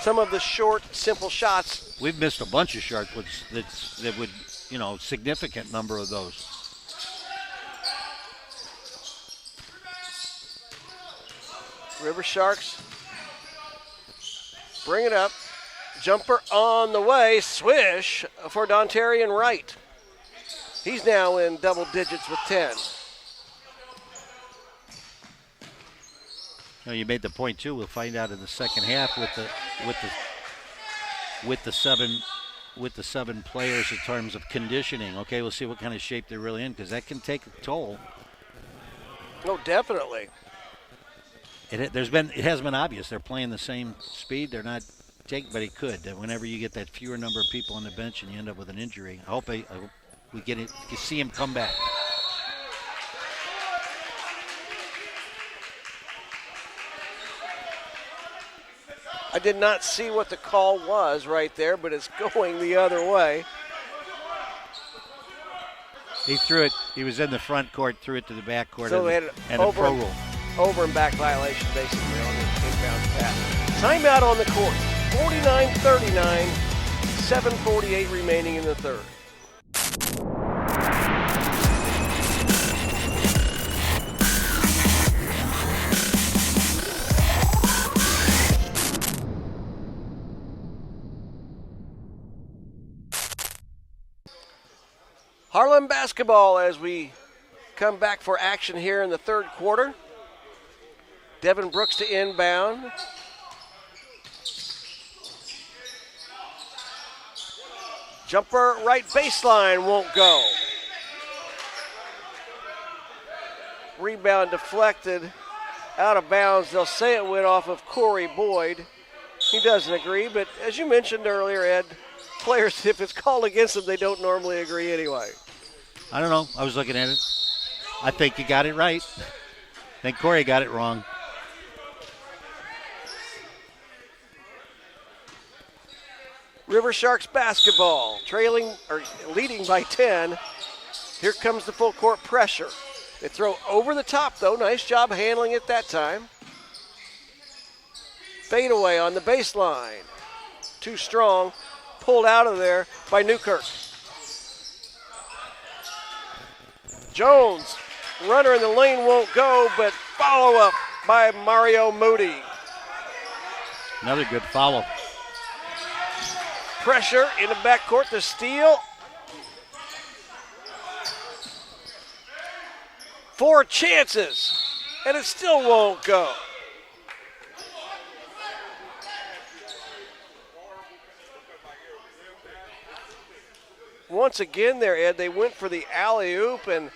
Some of the short, simple shots. We've missed a bunch of shots that would, significant number of those. River Sharks bring it up. Jumper on the way. Swish for Dontarian Wright. He's now in double digits with 10. You made the point too. We'll find out in the second half with the seven players in terms of conditioning. Okay, we'll see what kind of shape they're really in, because that can take a toll. Oh, definitely. It has been obvious they're playing the same speed. They're not taking, but he could. Whenever you get that fewer number of people on the bench and you end up with an injury, I hope we get it. You see him come back. I did not see what the call was right there, but it's going the other way. He threw it. He was in the front court, threw it to the back court, so and a pro rule. Over and back violation, basically, on the inbound pass. Timeout on the court. 49-39, 7:48 remaining in the third. Harlem basketball as we come back for action here in the third quarter. Devin Brooks to inbound. Jumper right baseline won't go. Rebound deflected out of bounds. They'll say it went off of Corey Boyd. He doesn't agree, but as you mentioned earlier, Ed, players, if it's called against them, they don't normally agree anyway. I don't know. I was looking at it. I think you got it right. I think Corey got it wrong. River Sharks basketball, leading by 10. Here comes the full court pressure. They throw over the top though. Nice job handling it that time. Fadeaway on the baseline. Too strong. Pulled out of there by Newkirk. Jones, runner in the lane won't go, but follow up by Mario Moody. Another good follow. Pressure in the backcourt to steal. 4 chances, and it still won't go. Once again there, Ed, they went for the alley-oop, and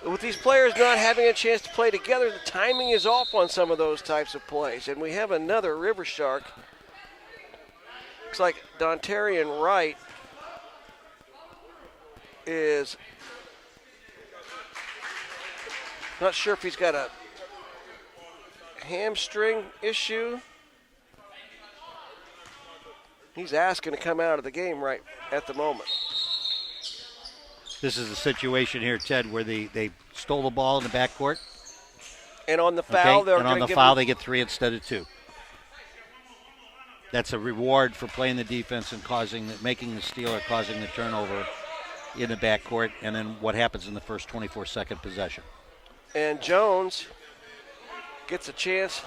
with these players not having a chance to play together, the timing is off on some of those types of plays. And we have another River Shark. Looks like Dontarian Wright is not sure if he's got a hamstring issue. He's asking to come out of the game right at the moment. This is a situation here, Ted, where they stole the ball in the backcourt. And on the foul, they get 3 instead of 2. That's a reward for playing the defense and making the steal or causing the turnover in the backcourt, and then what happens in the first 24-second possession. And Jones gets a chance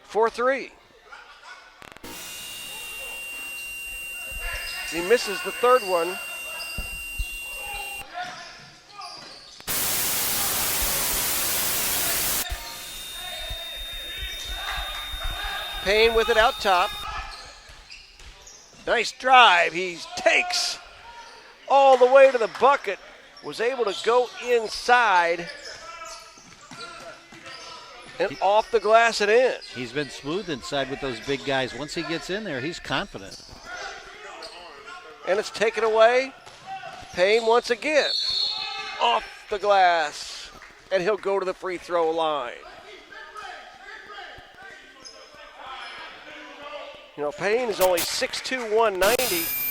for 3. He misses the third one. Payne with it out top. Nice drive. He takes all the way to the bucket. Was able to go inside and off the glass and in. He's been smooth inside with those big guys. Once he gets in there, he's confident. And it's taken away. Payne once again. Off the glass. And he'll go to the free throw line. You know, Payne is only 6'2", 190.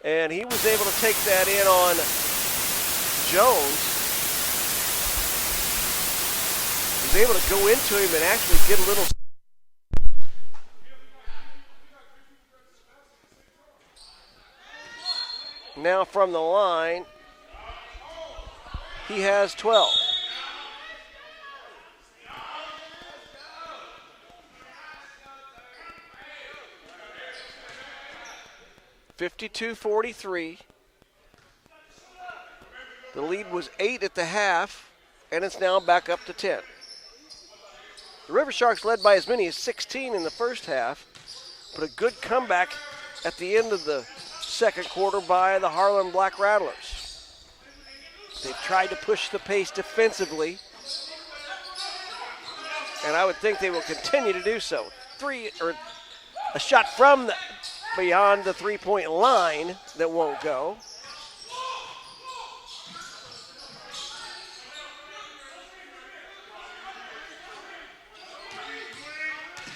And he was able to take that in on Jones. He was able to go into him and actually get a little. Now from the line, he has 12. (52-43). The lead was 8 at the half, and it's now back up to 10. The River Sharks led by as many as 16 in the first half, but a good comeback at the end of the second quarter by the Harlem Black Rattlers. They've tried to push the pace defensively, and I would think they will continue to do so. A shot from beyond the three-point line that won't go.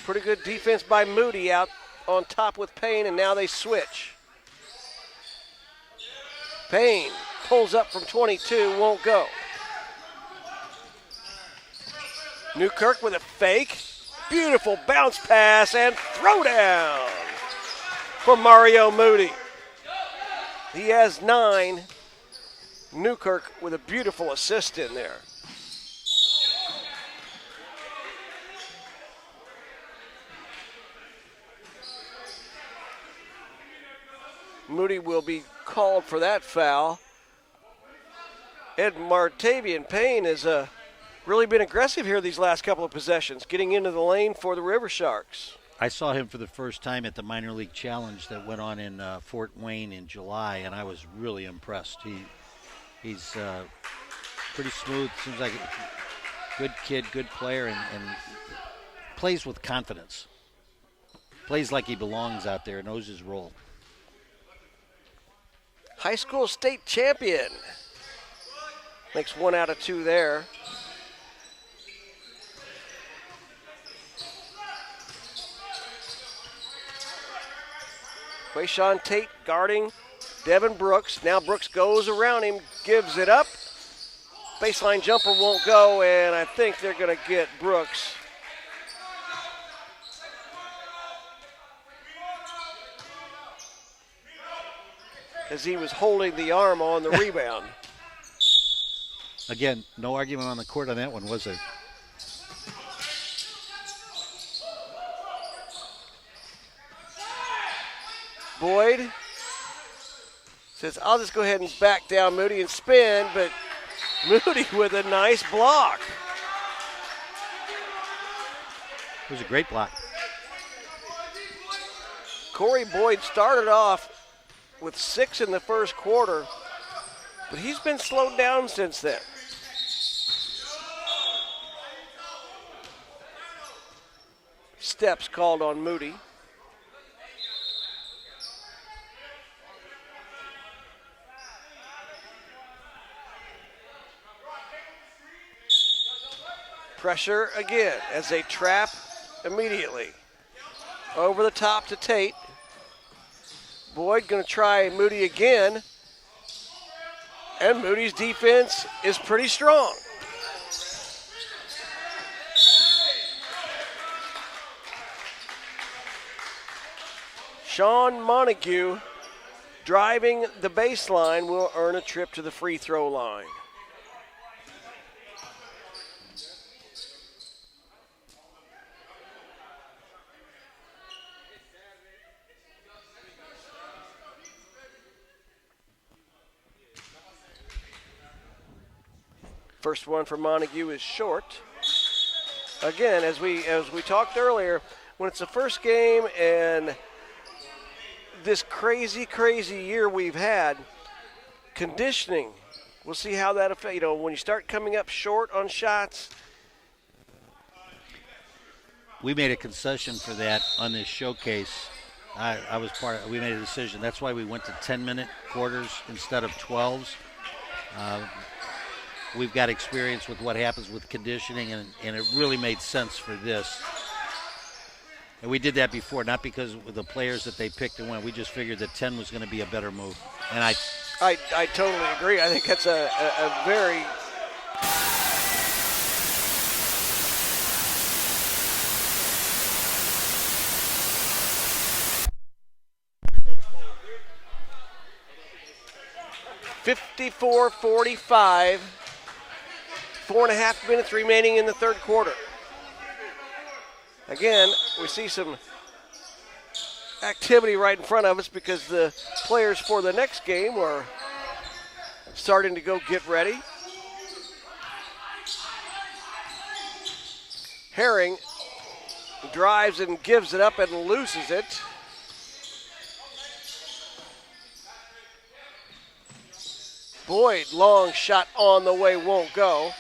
Pretty good defense by Moody out on top with Payne, and now they switch. Payne pulls up from 22, won't go. Newkirk with a fake. Beautiful bounce pass and throwdown for Mario Moody. He has 9. Newkirk with a beautiful assist in there. Moody will be called for that foul. Ed Martavian Payne has really been aggressive here these last couple of possessions, getting into the lane for the River Sharks. I saw him for the first time at the minor league challenge that went on in Fort Wayne in July, and I was really impressed. He's pretty smooth, seems like a good kid, good player, and plays with confidence. Plays like he belongs out there, knows his role. High school state champion. Makes 1 out of 2 there. Quayshawn Tate guarding Devin Brooks. Now Brooks goes around him, gives it up. Baseline jumper won't go, and I think they're going to get Brooks. As he was holding the arm on the rebound. Again, no argument on the court on that one, was there? Boyd says, I'll just go ahead and back down Moody and spin, but Moody with a nice block. It was a great block. Corey Boyd started off with 6 in the first quarter, but he's been slowed down since then. Steps called on Moody. Pressure again as they trap immediately. Over the top to Tate. Boyd going to try Moody again. And Moody's defense is pretty strong. Sean Montague driving the baseline will earn a trip to the free throw line. First one for Montague is short. Again, as we talked earlier, when it's the first game and this crazy year we've had, conditioning, we'll see how that affects. When you start coming up short on shots. We made a concession for that on this showcase. I was we made a decision. That's why we went to 10-minute quarters instead of 12s. We've got experience with what happens with conditioning, and it really made sense for this. And we did that before, not because of the players that they picked to win. We just figured that 10 was going to be a better move. And I totally agree. I think that's a very (54-45). 4.5 minutes remaining in the third quarter. Again, we see some activity right in front of us because the players for the next game are starting to go get ready. Herring drives and gives it up and loses it. Boyd, long shot on the way, won't go.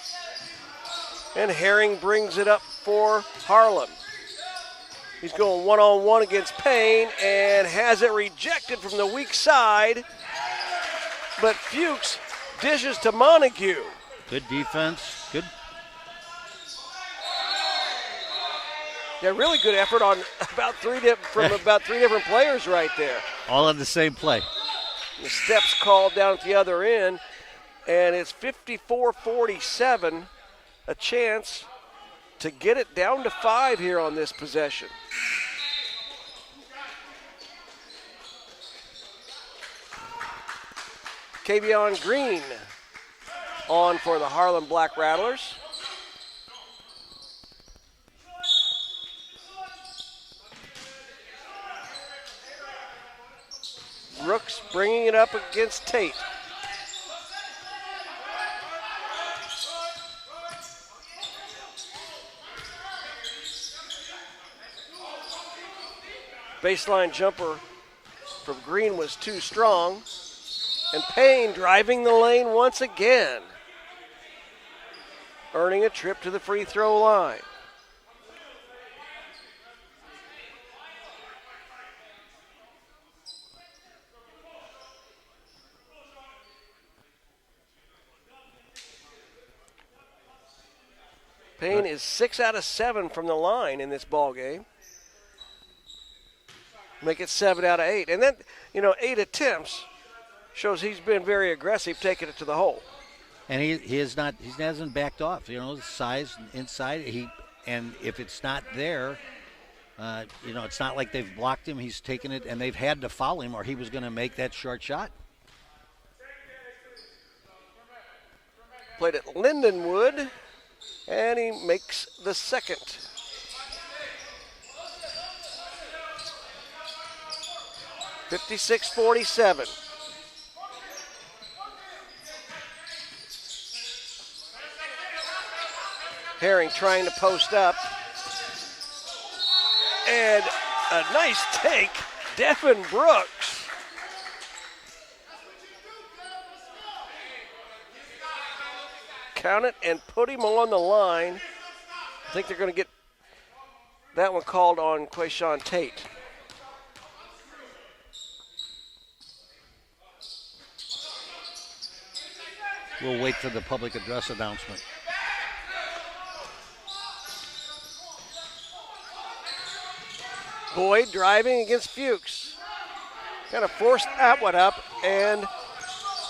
And Herring brings it up for Harlem. He's going one-on-one against Payne and has it rejected from the weak side. But Fuchs dishes to Montague. good defense. Good. Yeah, really good effort on about three different players right there. All on the same play. The steps called down at the other end, and it's 54-47, a chance to get it down to 5 here on this possession. Kavion Green on for the Harlem Black Rattlers. Brooks bringing it up against Tate. Baseline jumper from Green was too strong. And Payne driving the lane once again, earning a trip to the free throw line. Payne is 6 out of 7 from the line in this ball game. Make it 7 out of 8. And then, 8 attempts shows he's been very aggressive taking it to the hole. And he hasn't backed off. The size inside. And if it's not there, it's not like they've blocked him. He's taken it, and they've had to foul him, or he was going to make that short shot. Played at Lindenwood, and he makes the second. (56-47). Herring trying to post up. And a nice take, Devin Brooks. Count it and put him on the line. I think they're going to get that one called on Quayshawn Tate. We'll wait for the public address announcement. Boyd driving against Fuchs. Kind of forced that one up, and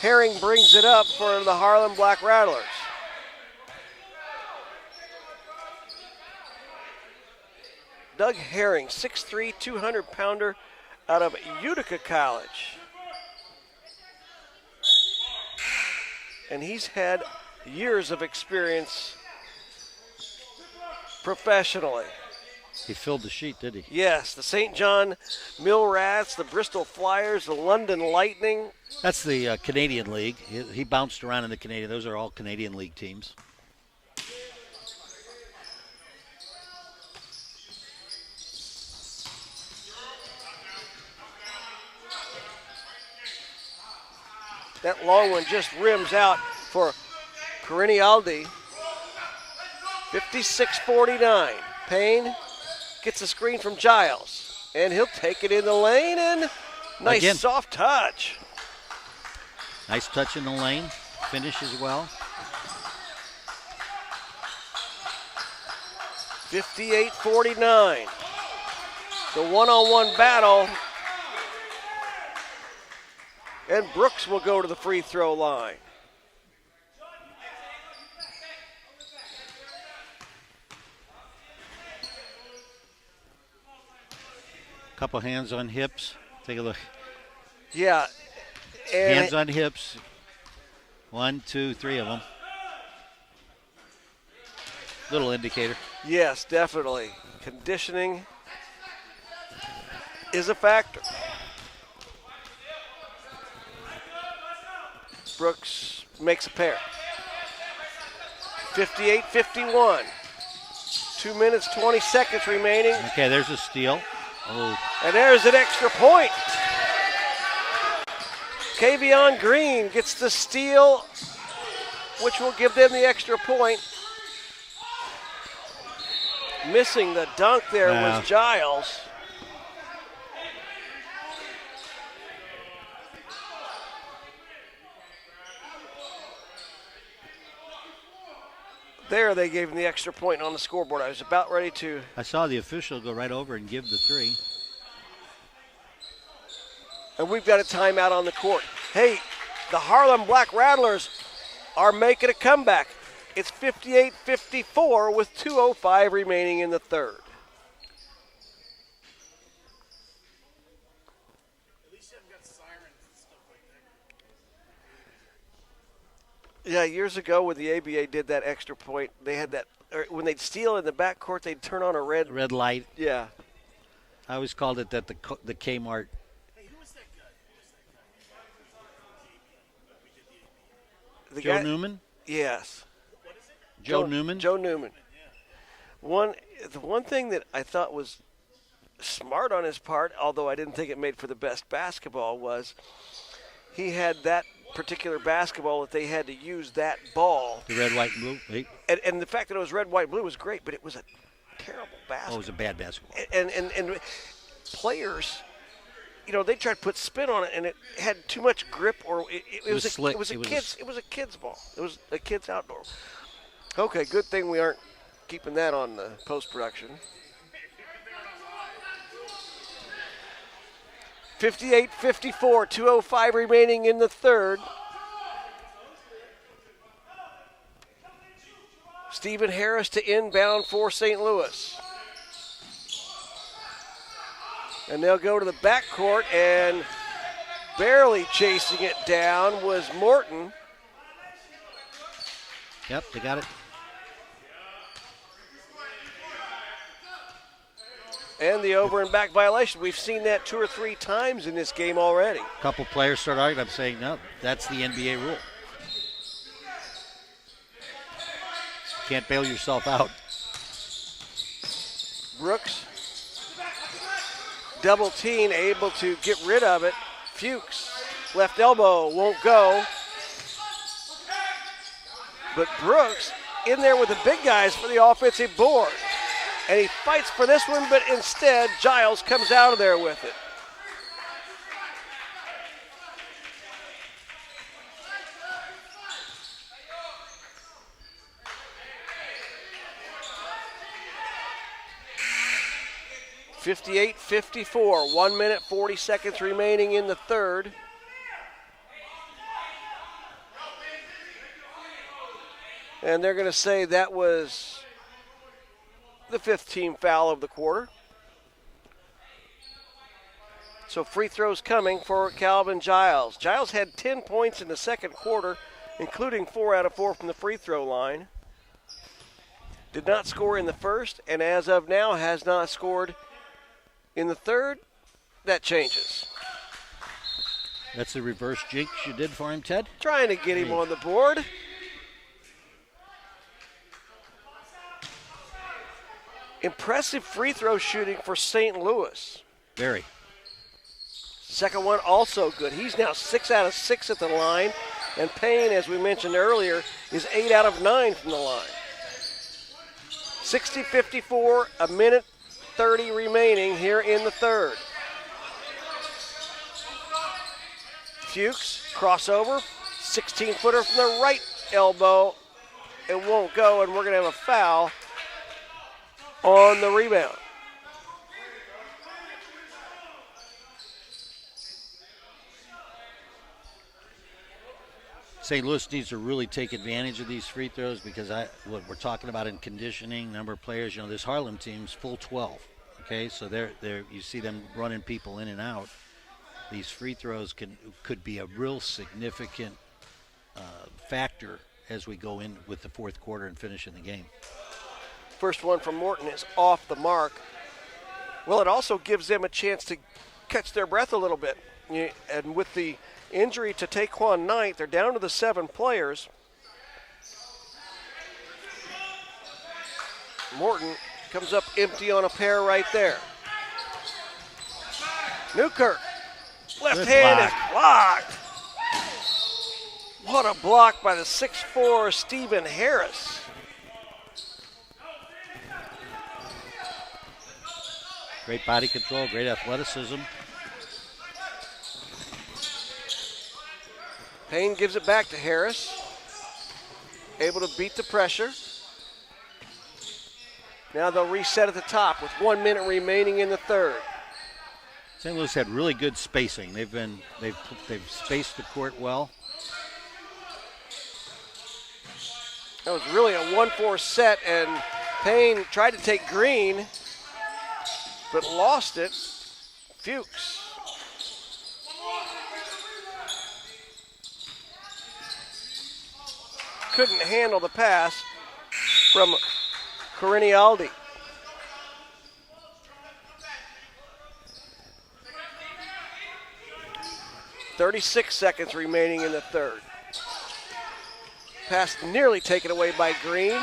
Herring brings it up for the Harlem Black Rattlers. Doug Herring, 6'3", 200-pounder out of Utica College. And he's had years of experience professionally. He filled the sheet, did he? Yes, the St. John Mill Rats, the Bristol Flyers, the London Lightning. That's the Canadian League. He bounced around in the Canadian. Those are all Canadian League teams. That long one just rims out for Corinialdi. 56-49. Payne gets a screen from Giles, and he'll take it in the lane, and nice Again. Soft touch. Nice touch in the lane. Finish as well. 58-49. The one-on-one battle. And Brooks will go to the free throw line. Couple hands on hips. Take a look. Yeah. And hands on hips. 1, 2, 3 of them. Little indicator. Yes, definitely. Conditioning is a factor. Brooks makes a pair. 58-51. 2 minutes, 20 seconds remaining. Okay, there's a steal. Oh. And there's an extra point. Kavion Green gets the steal, which will give them the extra point. Missing the dunk there was Giles. There they gave him the extra point on the scoreboard. I was about ready to. I saw the official go right over and give the 3. And we've got a timeout on the court. Hey, the Harlem Black Rattlers are making a comeback. It's 58-54 with 2:05 remaining in the third. At least you haven't got sirens and stuff like that. Yeah, years ago when the ABA did that extra point, they had that, or when they'd steal in the backcourt, they'd turn on a red light. Yeah. I always called it that the Kmart. Hey, who was that guy? The Joe guy, Newman? Yes. Joe Newman? Joe Newman. The one thing that I thought was smart on his part, although I didn't think it made for the best basketball, was he had that particular basketball that they had to use that ball. The red, white, and blue. Hey. And the fact that it was red, white, blue was great, but it was a terrible basketball. Oh, it was a bad basketball. And players, they tried to put spin on it, and it had too much grip, or it was slick. It was a kid's ball. It was a kid's outdoor. Okay, good thing we aren't keeping that on the post-production. 58-54, 2:05 remaining in the third. Stephen Harris to inbound for St. Louis. And they'll go to the backcourt, and barely chasing it down was Morton. Yep, they got it. And the over and back violation. We've seen that 2 or 3 times in this game already. A couple players start arguing. I'm saying, no, that's the NBA rule. Can't bail yourself out. Brooks, double team, able to get rid of it. Fuchs, left elbow, won't go. But Brooks in there with the big guys for the offensive board. And he fights for this one, but instead Giles comes out of there with it. (58-54), 1 minute, 40 seconds remaining in the third. And they're going to say that was the 5th team foul of the quarter. So free throws coming for Calvin Giles. Giles had 10 points in the second quarter, including 4 out of 4 from the free throw line. Did not score in the first, and as of now has not scored in the third. That changes. That's the reverse jinx you did for him, Ted? Trying to get him on the board. Impressive free throw shooting for St. Louis. Very. Second one also good. He's now 6 out of 6 at the line. And Payne, as we mentioned earlier, is 8 out of 9 from the line. 60-54, a minute 30 remaining here in the third. Fuchs, crossover, 16-footer from the right elbow. It won't go, and we're going to have a foul on the rebound. St. Louis needs to really take advantage of these free throws because what we're talking about in conditioning, number of players, this Harlem team's full 12. Okay, so they're you see them running people in and out. These free throws could be a real significant factor as we go in with the fourth quarter and finish in the game. First one from Morton is off the mark. Well, it also gives them a chance to catch their breath a little bit. And with the injury to Taquan Knight, they're down to the 7 players. Morton comes up empty on a pair right there. Newkirk, left-handed, blocked. What a block by the 6'4" Stephen Harris. Great body control, great athleticism. Payne gives it back to Harris. Able to beat the pressure. Now they'll reset at the top with 1 minute remaining in the third. St. Louis had really good spacing. They've spaced the court well. That was really a 1-4 set, and Payne tried to take Green, but lost it. Fuchs. Couldn't handle the pass from Corinialdi. .36 seconds remaining in the third. Pass nearly taken away by Green.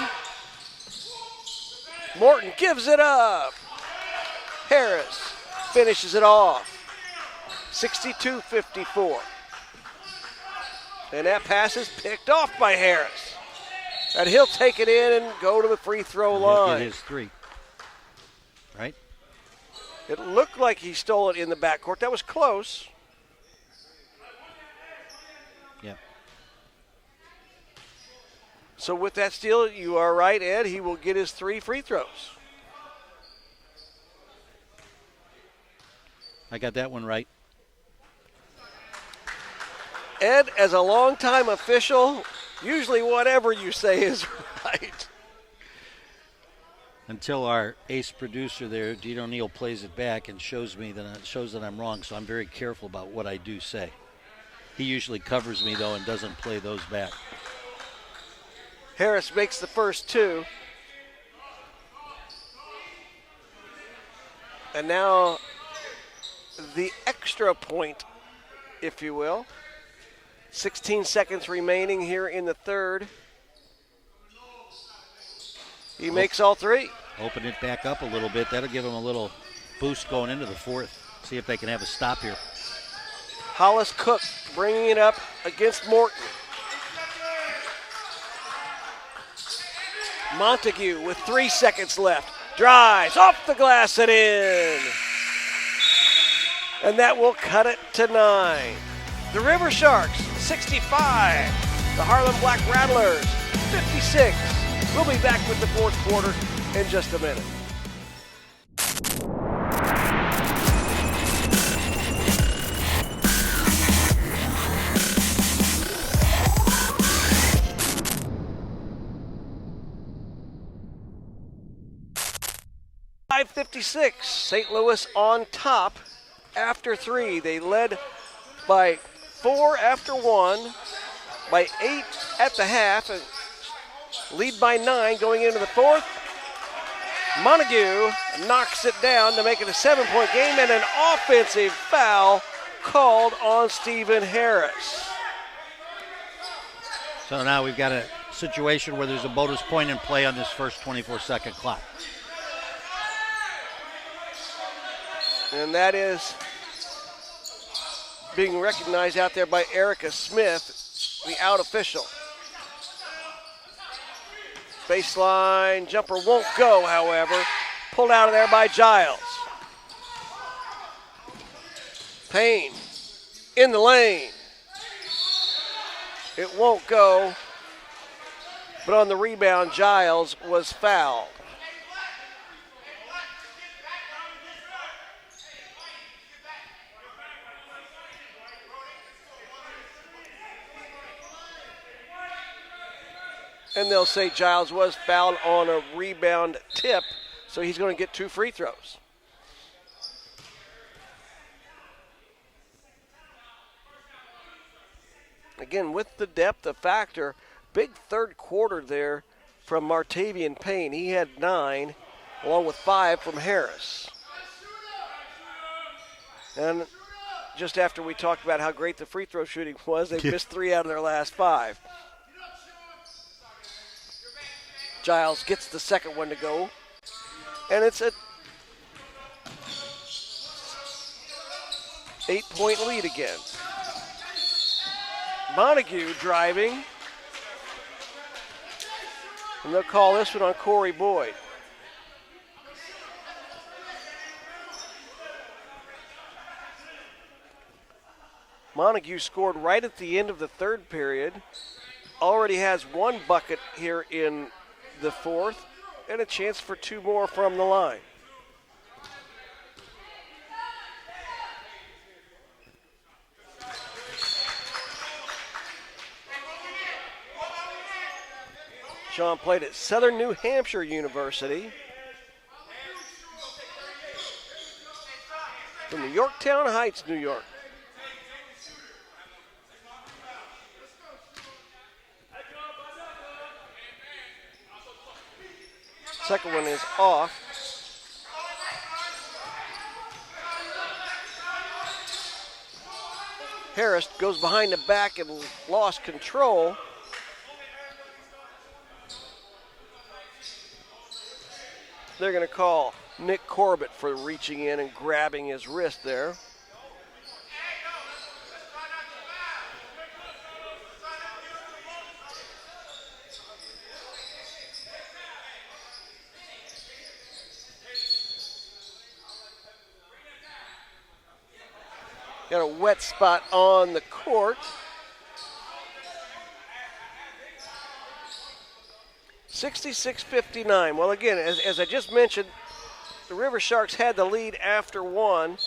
Morton gives it up. Harris finishes it off. 62-54. And that pass is picked off by Harris. And he'll take it in and go to the free throw line. He'll get his 3. Right? It looked like he stole it in the backcourt. That was close. Yeah. So with that steal, you are right, Ed. He will get his 3 free throws. I got that one right. Ed, as a longtime official, usually whatever you say is right. Until our ace producer there, Dean O'Neill, plays it back and shows that I'm wrong, so I'm very careful about what I do say. He usually covers me, though, and doesn't play those back. Harris makes the first 2. And now the extra point, if you will. 16 seconds remaining here in the third. He makes all 3. Open it back up a little bit. That'll give him a little boost going into the fourth. See if they can have a stop here. Hollis Cook bringing it up against Morton. Montague with 3 seconds left. Drives off the glass and in. And that will cut it to 9. The River Sharks, 65. The Harlem Black Rattlers, 56. We'll be back with the fourth quarter in just a minute. .56, St. Louis on top after 3. They led by 4 after 1, by 8 at the half, and lead by 9 going into the fourth. Montague knocks it down to make it a 7-point game, and an offensive foul called on Stephen Harris. So now we've got a situation where there's a bonus point in play on this first 24-second clock. And that is being recognized out there by Erica Smith, the out official. Baseline jumper won't go, however. Pulled out of there by Giles. Payne in the lane. It won't go, but on the rebound, Giles was fouled. And they'll say Giles was fouled on a rebound tip, so he's going to get 2 free throws. Again, with the depth, a factor. Big third quarter there from Martavian Payne. He had 9, along with 5 from Harris. And just after we talked about how great the free throw shooting was, they missed 3 out of their last 5. Giles gets the second one to go. And it's a 8-point lead again. Montague driving. And they'll call this one on Corey Boyd. Montague scored right at the end of the third period. Already has 1 bucket here in the fourth, and a chance for 2 more from the line. Sean played at Southern New Hampshire University. From Yorktown Heights, New York. Second one is off. Harris goes behind the back and lost control. They're going to call Nick Corbett for reaching in and grabbing his wrist there. Got a wet spot on the court. 66-59. Well, again, as I just mentioned, the River Sharks had the lead after 1.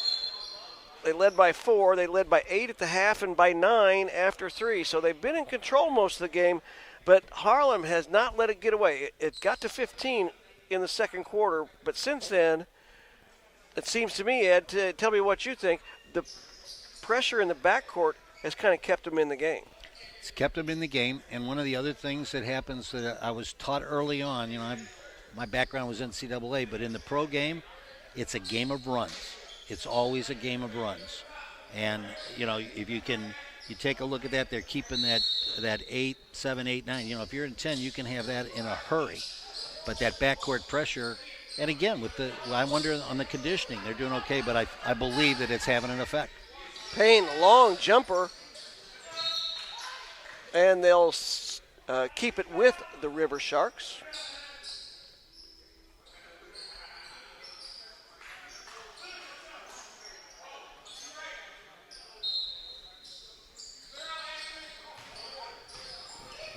They led by 4. They led by 8 at the half and by 9 after 3. So they've been in control most of the game, but Harlem has not let it get away. It got to 15 in the second quarter, but since then, it seems to me, Ed, tell me what you think, the pressure in the backcourt has kind of kept them in the game. It's kept them in the game, and one of the other things that happens that I was taught early on, my background was NCAA, but in the pro game, it's a game of runs. It's always a game of runs. And, if you take a look at that, they're keeping that 8, 7, 8, 9. If you're in 10, you can have that in a hurry. But that backcourt pressure, and again, I wonder on the conditioning, they're doing okay, but I believe that it's having an effect. Payne, long jumper. And they'll keep it with the River Sharks.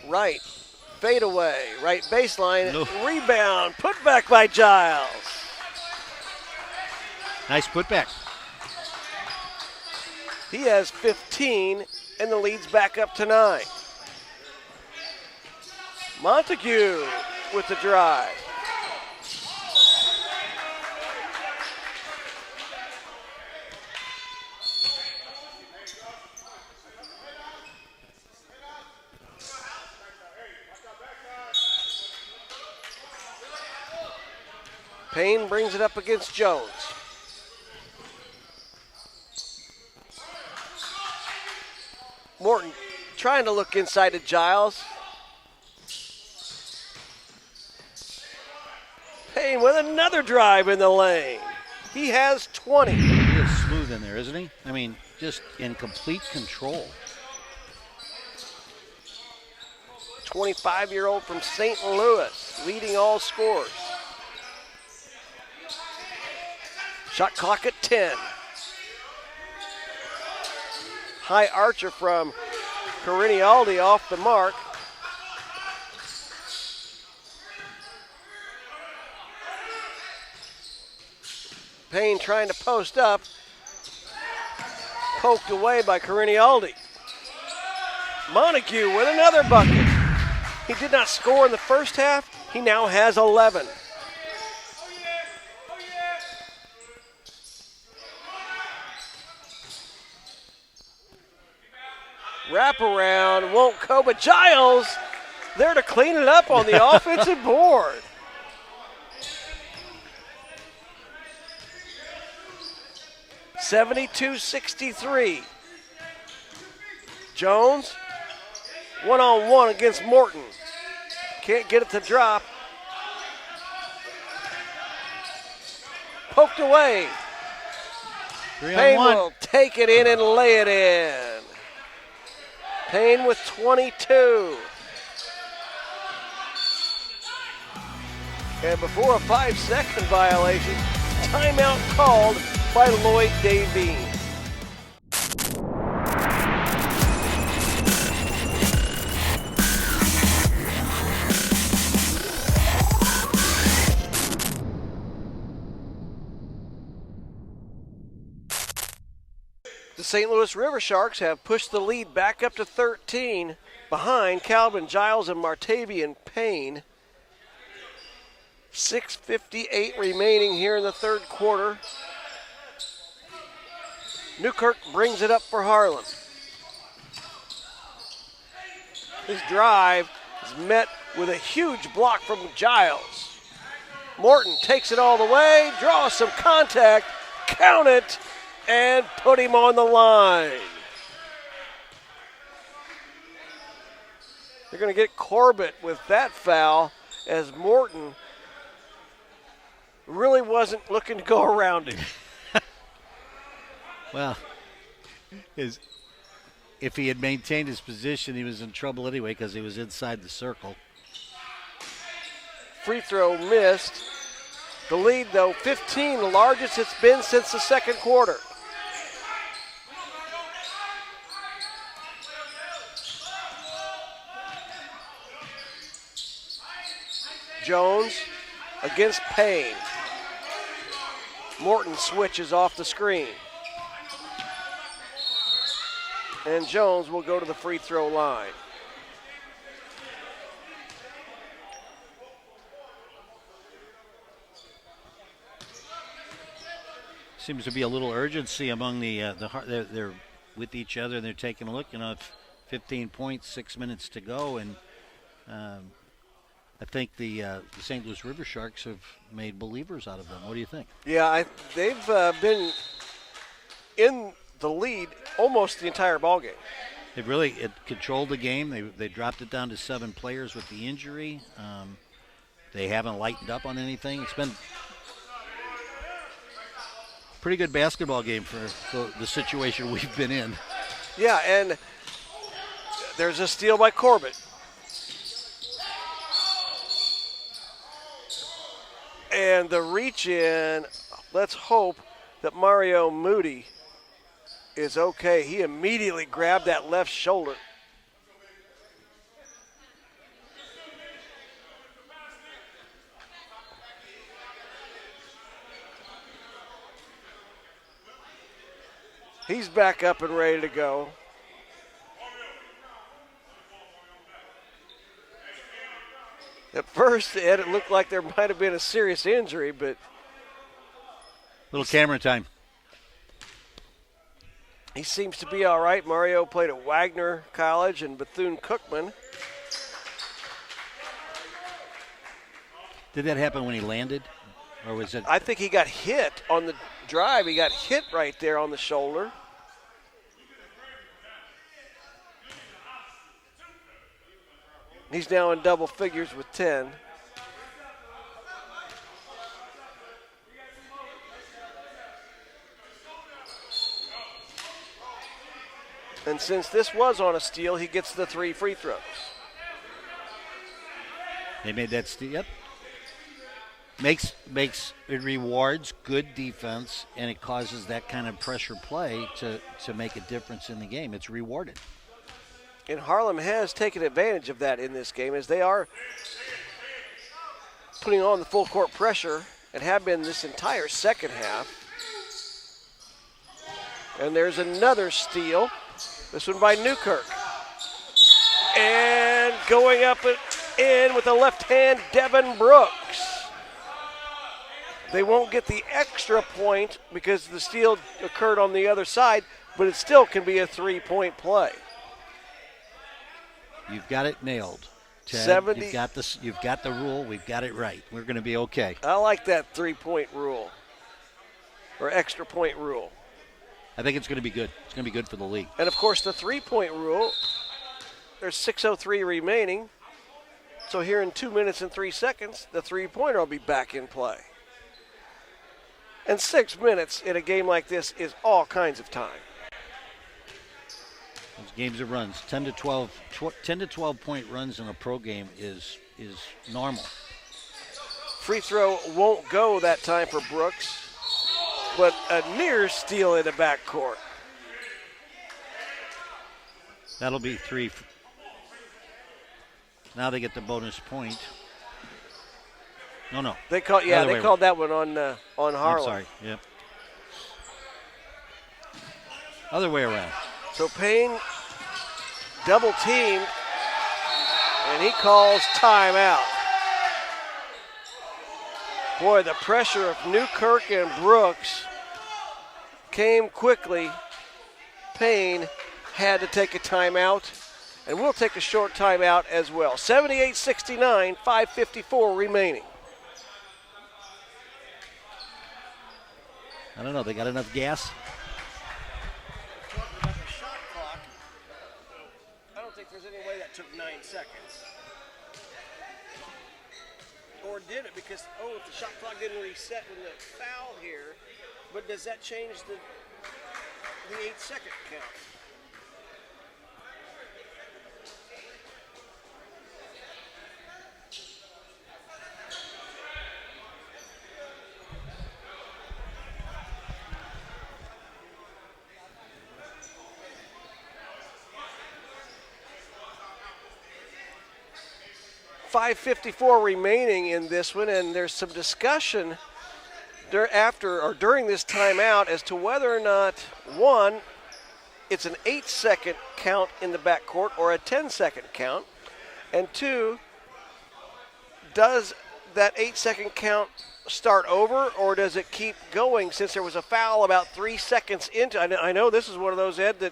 Right, fadeaway, right baseline, No. Rebound, put back by Giles. Nice putback. He has 15, and the lead's back up to 9. Montague with the drive. Payne brings it up against Jones. Morton trying to look inside to Giles. Payne with another drive in the lane. He has 20. He is smooth in there, isn't he? Just in complete control. 25-year-old from St. Louis, leading all scorers. Shot clock at 10. High archer from Carinialdi off the mark. Payne trying to post up. Poked away by Carinialdi. Montague with another bucket. He did not score in the first half. He now has 11. Wraparound won't go, but Giles there to clean it up on the offensive board. (72-63). Jones, one-on-one against Morton. Can't get it to drop. Poked away. 3 Payne on 1. will take it in and lay it in. Payne with 22. And before a 5-second violation, timeout called by Lloyd Davine. The St. Louis River Sharks have pushed the lead back up to 13 behind Calvin Giles and Martavian Payne. 6:58 remaining here in the third quarter. Newkirk brings it up for Harlem. His drive is met with a huge block from Giles. Morton takes it all the way, draws some contact, count it, and put him on the line. They're going to get Corbett with that foul, as Morton really wasn't looking to go around him. Well, if he had maintained his position, he was in trouble anyway because he was inside the circle. Free throw missed. The lead, though, 15, the largest it's been since the second quarter. Jones against Payne. Morton switches off the screen. And Jones will go to the free throw line. Seems to be a little urgency among they're with each other and they're taking a look. 15 points, 6 minutes to go, and I think the St. Louis River Sharks have made believers out of them. What do you think? Yeah, they've been in the lead almost the entire ballgame. They really controlled the game. They dropped it down to 7 players with the injury. They haven't lightened up on anything. It's been a pretty good basketball game for the situation we've been in. Yeah, and there's a steal by Corbett. And the reach in, let's hope that Mario Moody is okay. He immediately grabbed that left shoulder. He's back up and ready to go. At first, Ed, it looked like there might have been a serious injury, but Little camera time. he seems to be all right. Mario played at Wagner College and Bethune-Cookman. Did that happen when he landed? Or was it? I think he got hit on the drive. He got hit right there on the shoulder. He's now in double figures with 10. And since this was on a steal, he gets the 3 free throws. They made that steal. Yep. It rewards good defense, and it causes that kind of pressure play to make a difference in the game. It's rewarded. And Harlem has taken advantage of that in this game, as they are putting on the full court pressure and have been this entire second half. And there's another steal, this one by Newkirk. And going up at In with a left hand, Devin Brooks. They won't get the extra point because the steal occurred on the other side, but it still can be a 3-point play. You've got it nailed, Ted. 70. You've got this. You've got the rule. We've got it right. We're going to be okay. I like that 3-point rule or extra point rule. I think it's going to be good. It's going to be good for the league. And, of course, the 3-point rule, there's 6:03 remaining. So here in 2 minutes and 3 seconds, the 3-pointer will be back in play. And 6 minutes in a game like this is all kinds of time. Those games of runs, 10 to 12 point runs in a pro game is normal. Free throw won't go that time for Brooks, but a near steal in the backcourt. That'll be 3. Now they get the bonus point. No. They called that one on Harlem. I'm sorry. Yep. Other way around. So Payne double teamed, and he calls timeout. Boy, the pressure of Newkirk and Brooks came quickly. Payne had to take a timeout, and we'll take a short timeout as well. 78-69, 5:54 remaining. I don't know. They got enough gas? Talking about the shot clock, I don't think there's any way that took 9 seconds. Or did it? Because, if the shot clock didn't reset when the foul here, but does that change the 8-second count? .554 remaining in this one, and there's some discussion during this timeout as to whether or not, one, it's an 8-second count in the backcourt or a 10-second count, and two, does that 8-second count start over, or does it keep going since there was a foul about 3 seconds into? I know this is one of those, Ed, that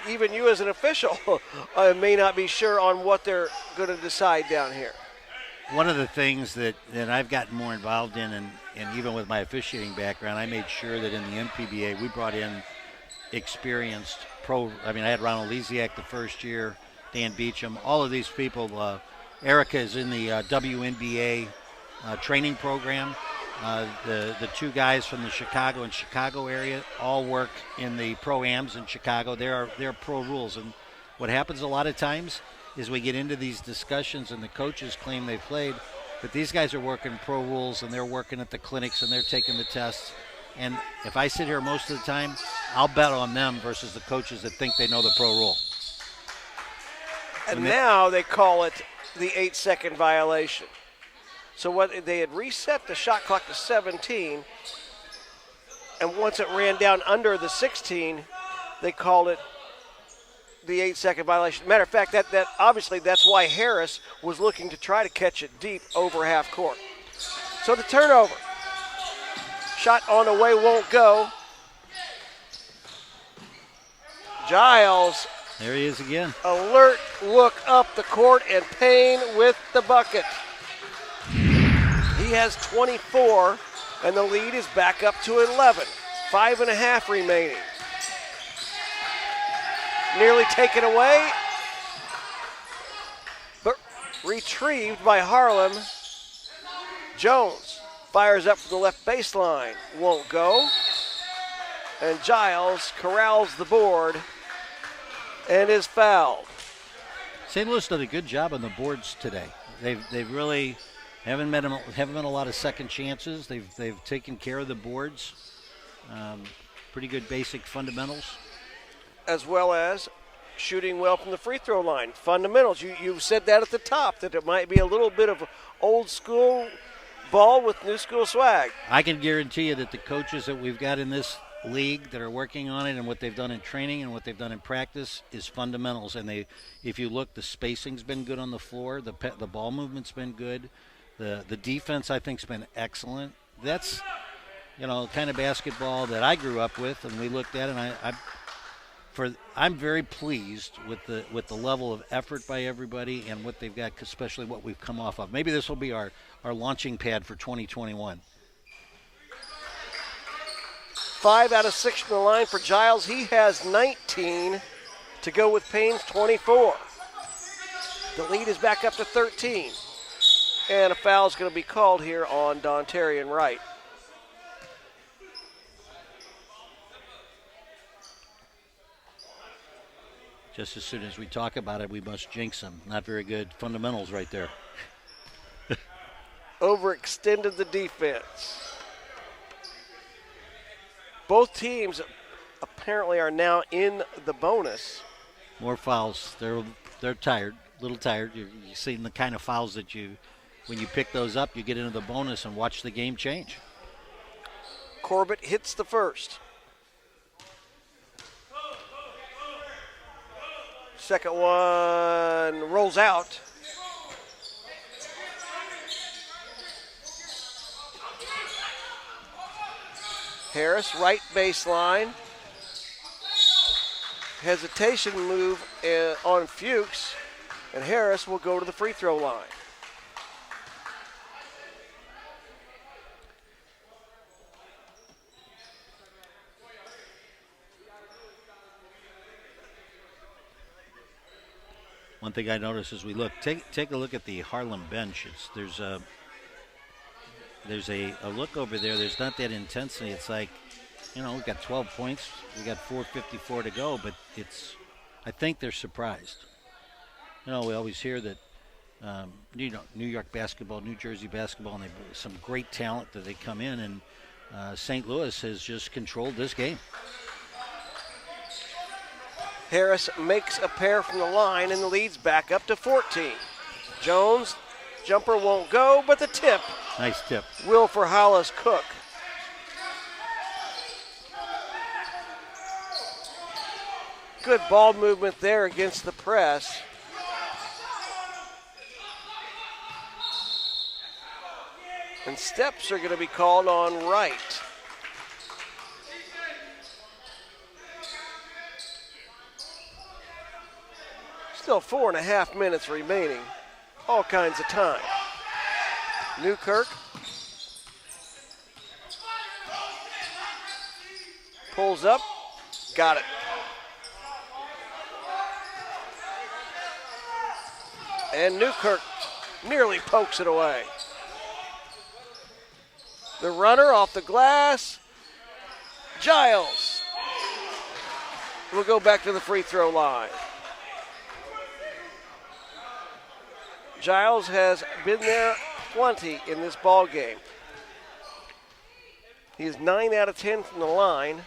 even you as an official may not be sure on what they're going to decide down here. One of the things that I've gotten more involved in, and even with my officiating background, I made sure that in the MPBA we brought in experienced pro. I mean, I had Ronald Lesiak the first year, Dan Beecham, all of these people. Erica is in the WNBA training program. The two guys from the Chicago area all work in the pro-ams in Chicago. They're pro rules, and what happens a lot of times is we get into these discussions and the coaches claim they played, but these guys are working pro rules and they're working at the clinics and they're taking the tests. And if I sit here most of the time, I'll bet on them versus the coaches that think they know the pro rule. And now they call it the 8-second violation. So what they had reset the shot clock to 17, and once it ran down under the 16, they called it the 8-second violation. Matter of fact, that obviously that's why Harris was looking to try to catch it deep over half court. So the turnover. Shot on the way won't go. Giles. There he is again. Alert look up the court, and Payne with the bucket. He has 24, and the lead is back up to 11. 5.5 remaining. Nearly taken away, but retrieved by Harlem. Jones fires up from the left baseline. Won't go. And Giles corrals the board and is fouled. St. Louis did a good job on the boards today. They've really haven't been a lot of second chances. They've taken care of the boards. Pretty good basic fundamentals. As well as shooting well from the free throw line. Fundamentals. You said that at the top, that it might be a little bit of old school ball with new school swag. I can guarantee you that the coaches that we've got in this league that are working on it, and what they've done in training and what they've done in practice is fundamentals. And if you look, the spacing's been good on the floor, the ball movement's been good, the defense I think's been excellent. That's kind of basketball that I grew up with, and we looked at it, and I'm very pleased with the level of effort by everybody and what they've got, especially what we've come off of. Maybe this will be our launching pad for 2021. 5 out of 6 from the line for Giles. He has 19 to go with Payne's 24. The lead is back up to 13. And a foul is going to be called here on Dontarian Wright. Just as soon as we talk about it, we must jinx them. Not very good fundamentals right there. Overextended the defense. Both teams apparently are now in the bonus. More fouls. They're tired, a little tired. You're seeing the kind of fouls that when you pick those up, you get into the bonus and watch the game change. Corbett hits the first. Second one rolls out. Harris, right baseline. Hesitation move on Fuchs, and Harris will go to the free throw line. One thing I noticed as we look, take a look at the Harlem bench. There's a look over there. There's not that intensity. It's like, we've got 12 points. We got 4:54 to go, but I think they're surprised. We always hear that, New York basketball, New Jersey basketball, and some great talent that they come in, and St. Louis has just controlled this game. Harris makes a pair from the line, and the lead's back up to 14. Jones, jumper won't go, but the tip. Nice tip. Will for Hollis Cook. Good ball movement there against the press. And steps are going to be called on Wright. Still 4.5 minutes remaining. All kinds of time. Newkirk pulls up, got it. And Newkirk nearly pokes it away. The runner off the glass, Giles will go back to the free throw line. Giles has been there plenty in this ball game. He is 9 out of 10 from the line.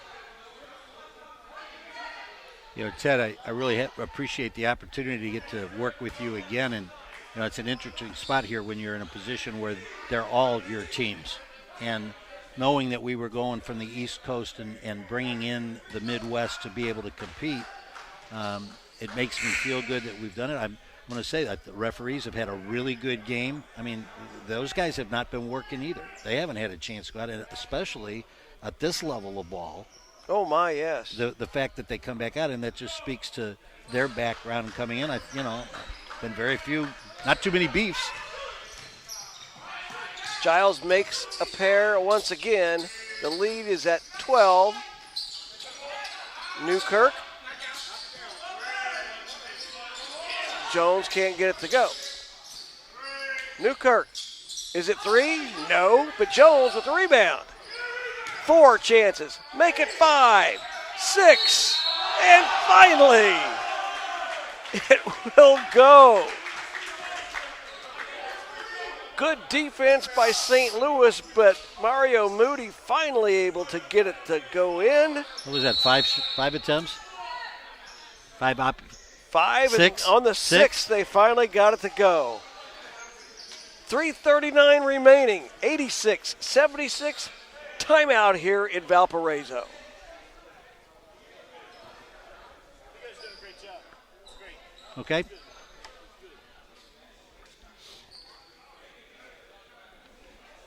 Ted, I really appreciate the opportunity to get to work with you again. And, it's an interesting spot here when you're in a position where they're all your teams. And knowing that we were going from the East Coast and bringing in the Midwest to be able to compete, it makes me feel good that we've done it. I'm going to say that the referees have had a really good game. I mean, those guys have not been working either. They haven't had a chance to go out, and especially at this level of ball. Oh, my, yes. The fact that they come back out, and that just speaks to their background and coming in. Been very few, not too many beefs. Giles makes a pair once again. The lead is at 12. Newkirk. Jones can't get it to go. Newkirk. Is it 3? No, but Jones with the rebound. 4 chances. Make it 5, 6, and finally, it will go. Good defense by St. Louis, but Mario Moody finally able to get it to go in. What was that, 5 attempts? 5 6? And on the sixth, they finally got it to go. 3:39 remaining, 86-76. Timeout here in Valparaiso. Okay?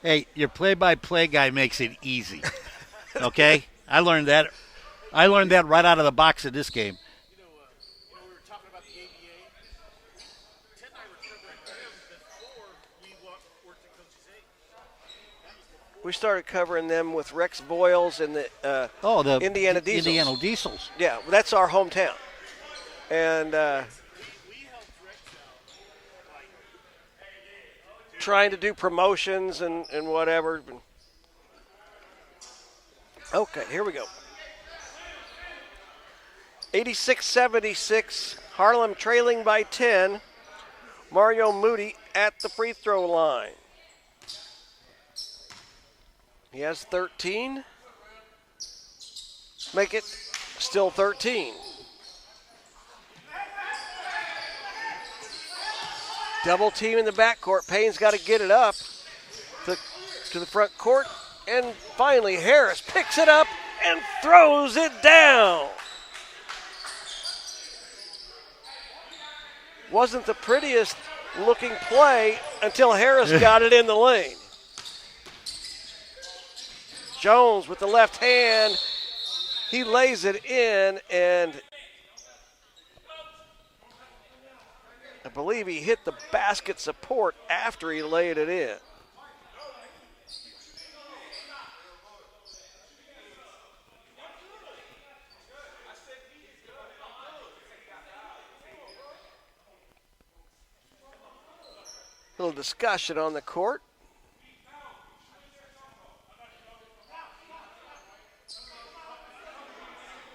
Hey, your play-by-play guy makes it easy. Okay? I learned that right out of the box in this game. We were talking about the ABA. Ted and I were covering them before we worked at Coach's Aid. We started covering them with Rex Boyles and the The Indiana Diesels. Indiana Diesels. Yeah, that's our hometown. And We helped Rex out. trying to do promotions and whatever. Okay, here we go. 86-76, Harlem trailing by 10. Mario Moody at the free throw line. He has 13. Make it still 13. Double team in the backcourt. Payne's got to get it up to the front court. And finally, Harris picks it up and throws it down. Wasn't the prettiest looking play until Harris got it in the lane. Jones with the left hand. He lays it in, and I believe he hit the basket support after he laid it in. Little discussion on the court.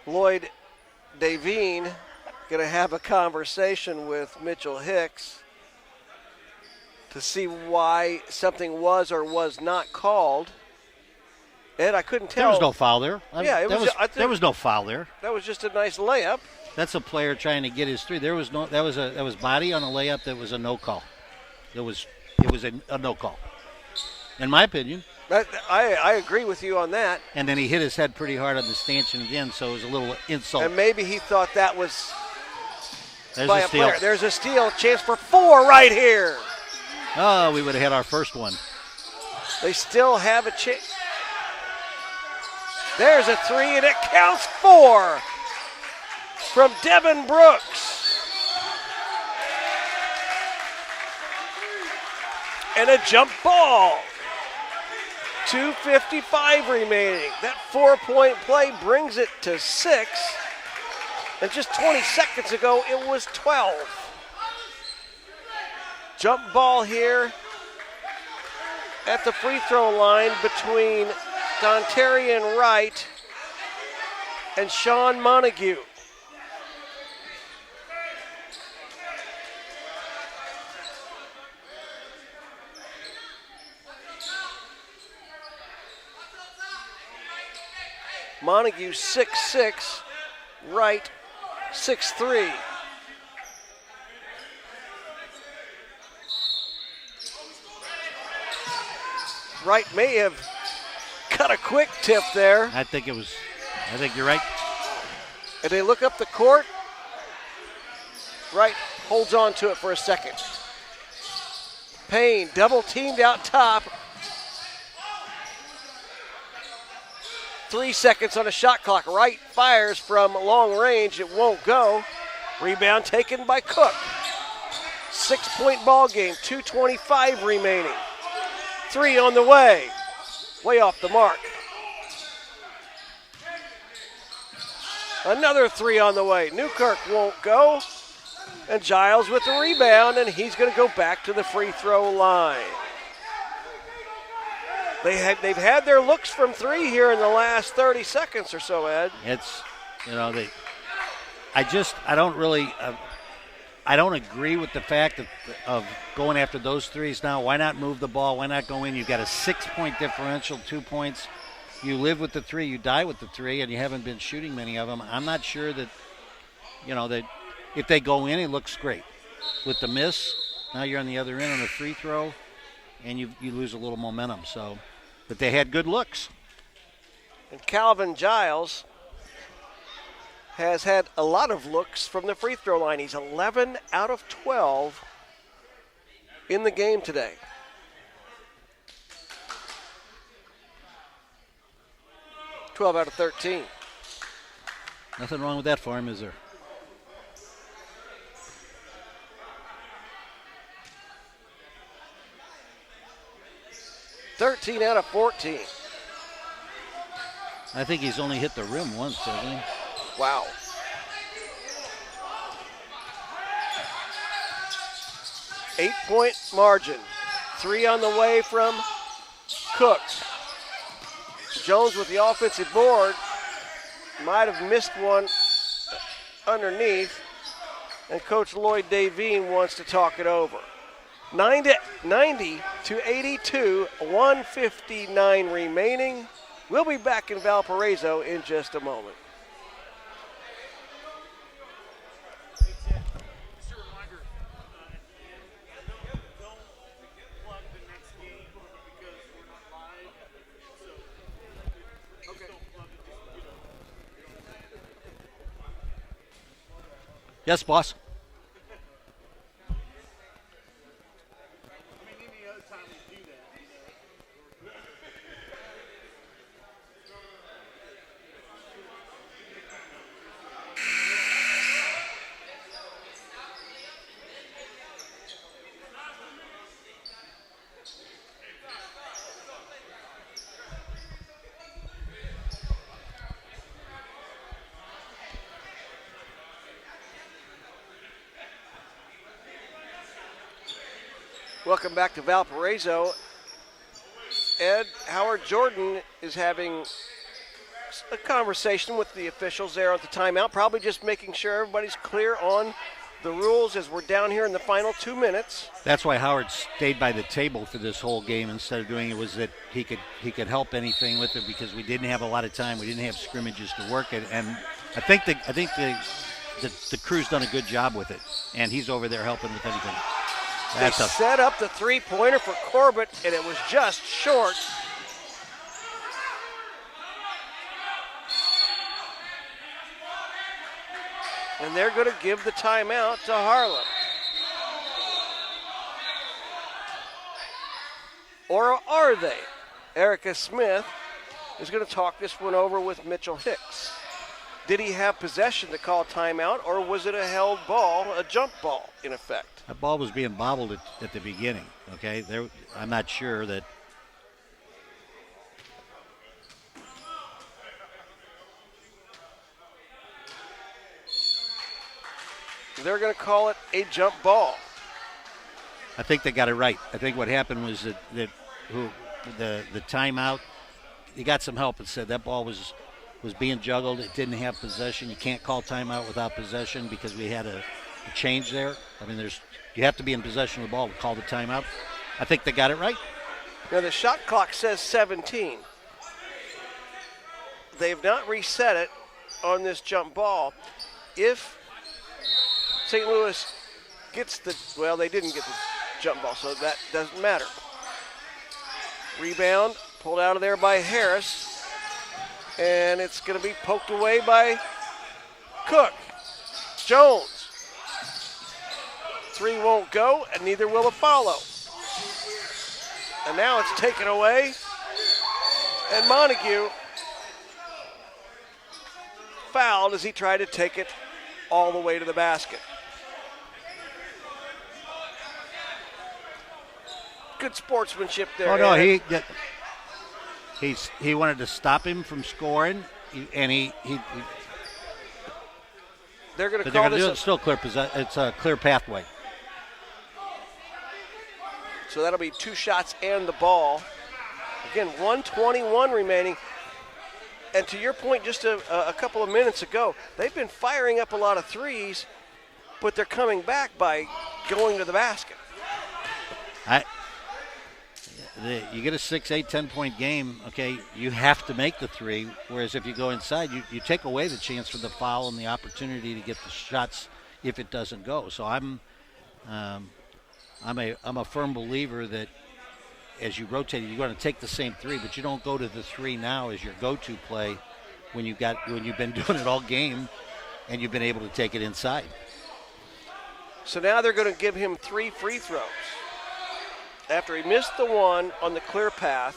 Lloyd Davine going to have a conversation with Mitchell Hicks to see why something was or was not called. Ed, I couldn't tell. There was no foul there. Yeah, there was no foul there. That was just a nice layup. That's a player trying to get his three. That was body on a layup. That was a no call. It was a no call, in my opinion. I agree with you on that. And then he hit his head pretty hard on the stanchion again, so it was a little insult. And maybe he thought that was There's by a a steal. player. There's a steal. Chance for 4 right here. Oh, we would have had our first one. They still have a chance. There's a 3, and it counts 4 from Devin Brooks. And a jump ball. 2:55 remaining. That 4-point play brings it to 6. And just 20 seconds ago, it was 12. Jump ball here at the free throw line between Dontarian Wright and Sean Montague. Montague 6'6", Wright 6'3". Wright may have cut a quick tip there. I think you're right. And they look up the court. Wright holds on to it for a second. Payne double teamed out top. 3 seconds on a shot clock. Wright fires from long range. It won't go. Rebound taken by Cook. 6-point ball game. 2:25 remaining. 3 on the way. Way off the mark. Another 3 on the way. Newkirk won't go. And Giles with the rebound, and he's going to go back to the free throw line. They've had their looks from 3 here in the last 30 seconds or so, Ed. It's, I don't agree with the fact of going after those threes now. Why not move the ball? Why not go in? You've got a 6-point differential, 2 points. You live with the 3, you die with the 3, and you haven't been shooting many of them. I'm not sure that, that if they go in, it looks great. With the miss, now you're on the other end on the free throw, and you lose a little momentum. So, but they had good looks. And Calvin Giles has had a lot of looks from the free throw line. He's 11 out of 12 in the game today. $12 out of 13. Nothing wrong with that for him, is there? $13 out of 14. I think he's only hit the rim once, hasn't he? Wow. Eight-point margin. 3 on the way from Cook. Jones with the offensive board. Might have missed one underneath. And Coach Lloyd Davine wants to talk it over. 90 to 82, 1:59 remaining. We'll be back in Valparaiso in just a moment. Just a reminder, don't plug the next game because we're not live. So, okay. Don't plug it, Yes, boss. I mean, any other time we do that, Welcome back to Valparaiso. Ed, Howard Jordan is having a conversation with the officials there at the timeout, probably just making sure everybody's clear on the rules as we're down here in the final 2 minutes. That's why Howard stayed by the table for this whole game instead of doing it, was that he could help anything with it because we didn't have a lot of time. We didn't have scrimmages to work it, and I think the crew's done a good job with it, and he's over there helping with anything. They set up the three-pointer for Corbett, and it was just short. And they're going to give the timeout to Harlem. Or are they? Erica Smith is going to talk this one over with Mitchell Hicks. Did he have possession to call timeout, or was it a held ball, a jump ball, in effect? That ball was being bobbled at the beginning, okay? I'm not sure that. They're going to call it a jump ball. I think they got it right. I think what happened was that the timeout, he got some help and said that ball was being juggled. It didn't have possession. You can't call timeout without possession because we had a change there. I mean, you have to be in possession of the ball to call the timeout. I think they got it right. Now the shot clock says 17. They've not reset it on this jump ball. If St. Louis gets they didn't get the jump ball, so that doesn't matter. Rebound pulled out of there by Harris, and it's going to be poked away by Cook. Jones. Three won't go, and neither will Apollo. And now it's taken away, and Montague fouled as he tried to take it all the way to the basket. Good sportsmanship there. Oh no, Ed. he wanted to stop him from scoring, and they're going to call this still clear. It's a clear pathway. So that'll be 2 shots and the ball. Again, 1:21 remaining. And to your point just a couple of minutes ago, they've been firing up a lot of threes, but they're coming back by going to the basket. You get a 6, 8, 10-point game, okay, you have to make the three, whereas if you go inside, you take away the chance for the foul and the opportunity to get the shots if it doesn't go. So I'm a firm believer that as you rotate, you're going to take the same three, but you don't go to the three now as your go-to play when you've been doing it all game. and you've been able to take it inside. So now they're going to give him 3 free throws. After he missed the one on the clear path,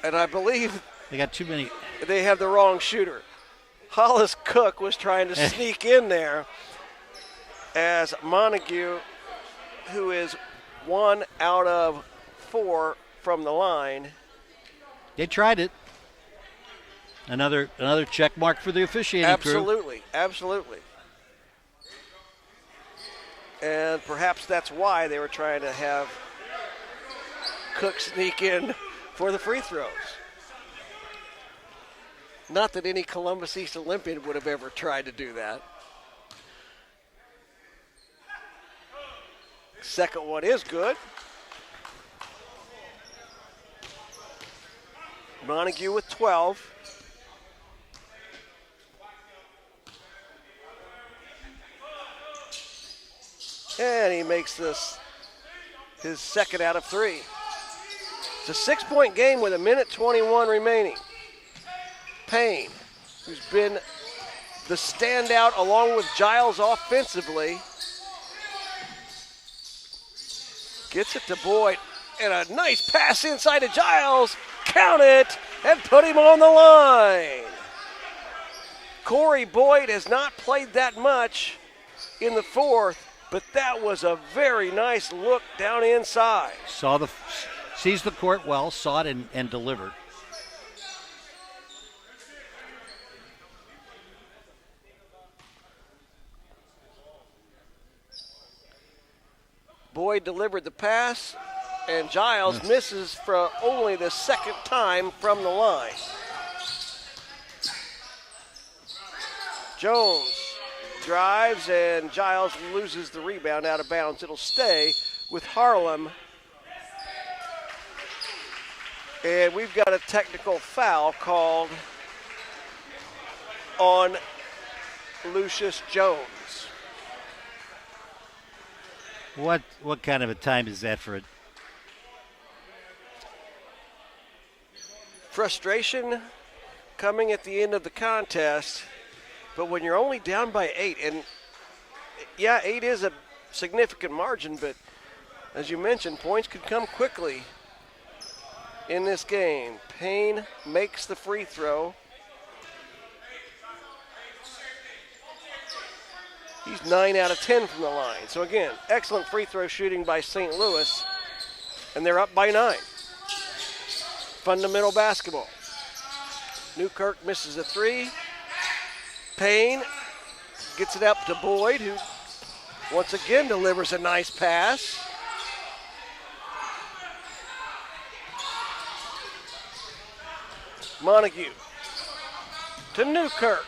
and I believe They got too many. they have the wrong shooter. Hollis Cook was trying to sneak in there as Montague, who is 1 out of 4 from the line. They tried it. Another check mark for the officiating crew. Absolutely. And perhaps that's why they were trying to have Cook sneak in for the free throws. Not that any Columbus East Olympian would have ever tried to do that. Second one is good. Montague with 12. And he makes this his second out of 3. It's a 6-point game with 1:21 remaining. Payne, who's been the standout along with Giles offensively, gets it to Boyd, and a nice pass inside to Giles. Count it, and put him on the line. Corey Boyd has not played that much in the fourth, but that was a very nice look down inside. Sees the court well, saw it and delivered. Boyd delivered the pass, and Giles misses for only the second time from the line. Jones drives, and Giles loses the rebound out of bounds. It'll stay with Harlem. And we've got a technical foul called on Lucius Jones. What kind of a time is that for it? Frustration coming at the end of the contest, but when you're only down by 8, and yeah, 8 is a significant margin, but as you mentioned, points could come quickly in this game. Payne makes the free throw. He's 9 out of 10 from the line. So again, excellent free throw shooting by St. Louis, and they're up by 9. Fundamental basketball. Newkirk misses a 3. Payne gets it up to Boyd, who once again delivers a nice pass. Montague to Newkirk,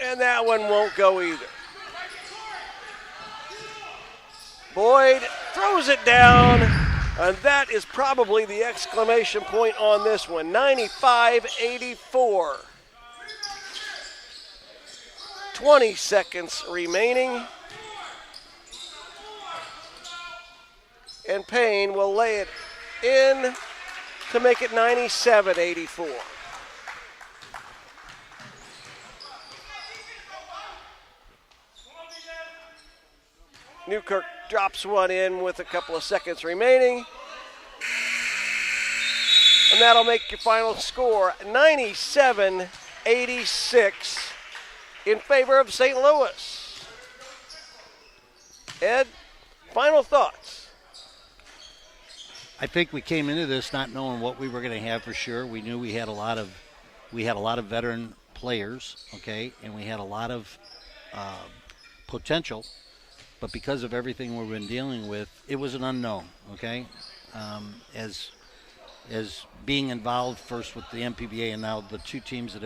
and that one won't go either. Boyd throws it down, and that is probably the exclamation point on this one. 95-84. 20 seconds remaining. And Payne will lay it in to make it 97-84. Newkirk drops one in with a couple of seconds remaining. And that'll make your final score 97-86 in favor of St. Louis. Ed, final thoughts? I think we came into this not knowing what we were going to have for sure. We knew we had a lot of veteran players, okay, and we had a lot of potential. But because of everything we've been dealing with, it was an unknown, okay? As being involved first with the MPBA and now the two teams that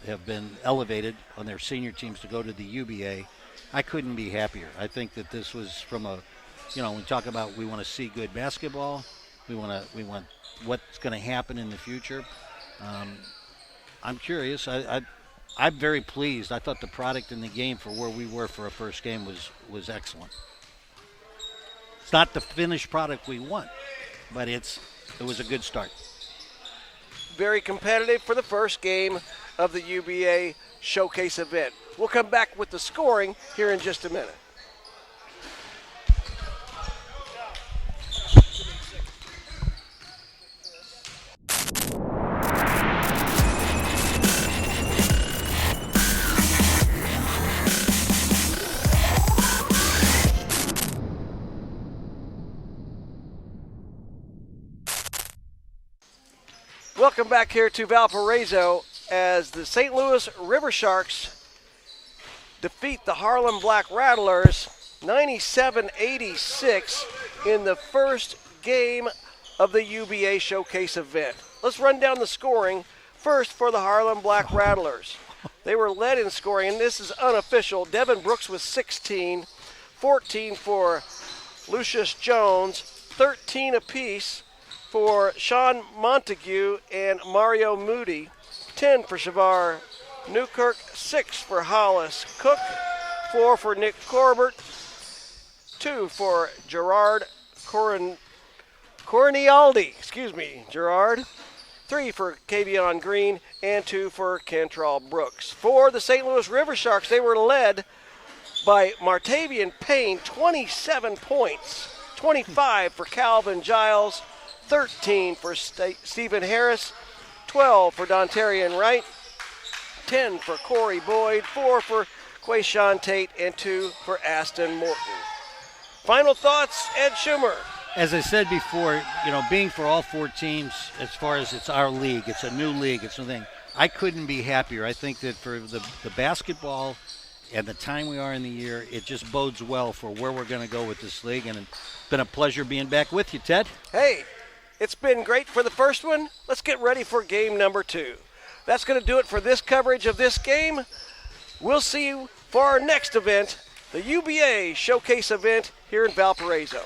have been elevated on their senior teams to go to the UBA, I couldn't be happier. I think that this was from a, when we talk about we want to see good basketball, we want what's going to happen in the future. I'm curious. I'm very pleased. I thought the product in the game for where we were for a first game was excellent. It's not the finished product we want, but it's it was a good start. Very competitive for the first game of the UBA Showcase event. We'll come back with the scoring here in just a minute. Welcome back here to Valparaiso as the St. Louis River Sharks defeat the Harlem Black Rattlers 97-86 in the first game of the UBA Showcase event. Let's run down the scoring first for the Harlem Black Rattlers. They were led in scoring, and this is unofficial. Devin Brooks with 16, 14 for Lucius Jones, 13 apiece for Sean Montague and Mario Moody, 10 for Shavar Newkirk, 6 for Hollis Cook, 4 for Nick Corbett, 2 for Gerard Cornialdi, Gerard, 3 for Kavion Green, and 2 for Cantrell Brooks. For the St. Louis River Sharks, they were led by Martavian Payne, 27 points, 25 for Calvin Giles, 13 for Stephen Harris, 12 for Dontarian Wright, 10 for Corey Boyd, 4 for Quayshawn Tate, and 2 for Aston Morton. Final thoughts, Ed Schumer. As I said before, being for all 4 teams, as far as it's our league, it's a new league, it's something, I couldn't be happier. I think that for the basketball and the time we are in the year, it just bodes well for where we're going to go with this league, and it's been a pleasure being back with you, Ted. Hey, it's been great for the first one. Let's get ready for game number 2. That's going to do it for this coverage of this game. We'll see you for our next event, the UBA Showcase event here in Valparaiso.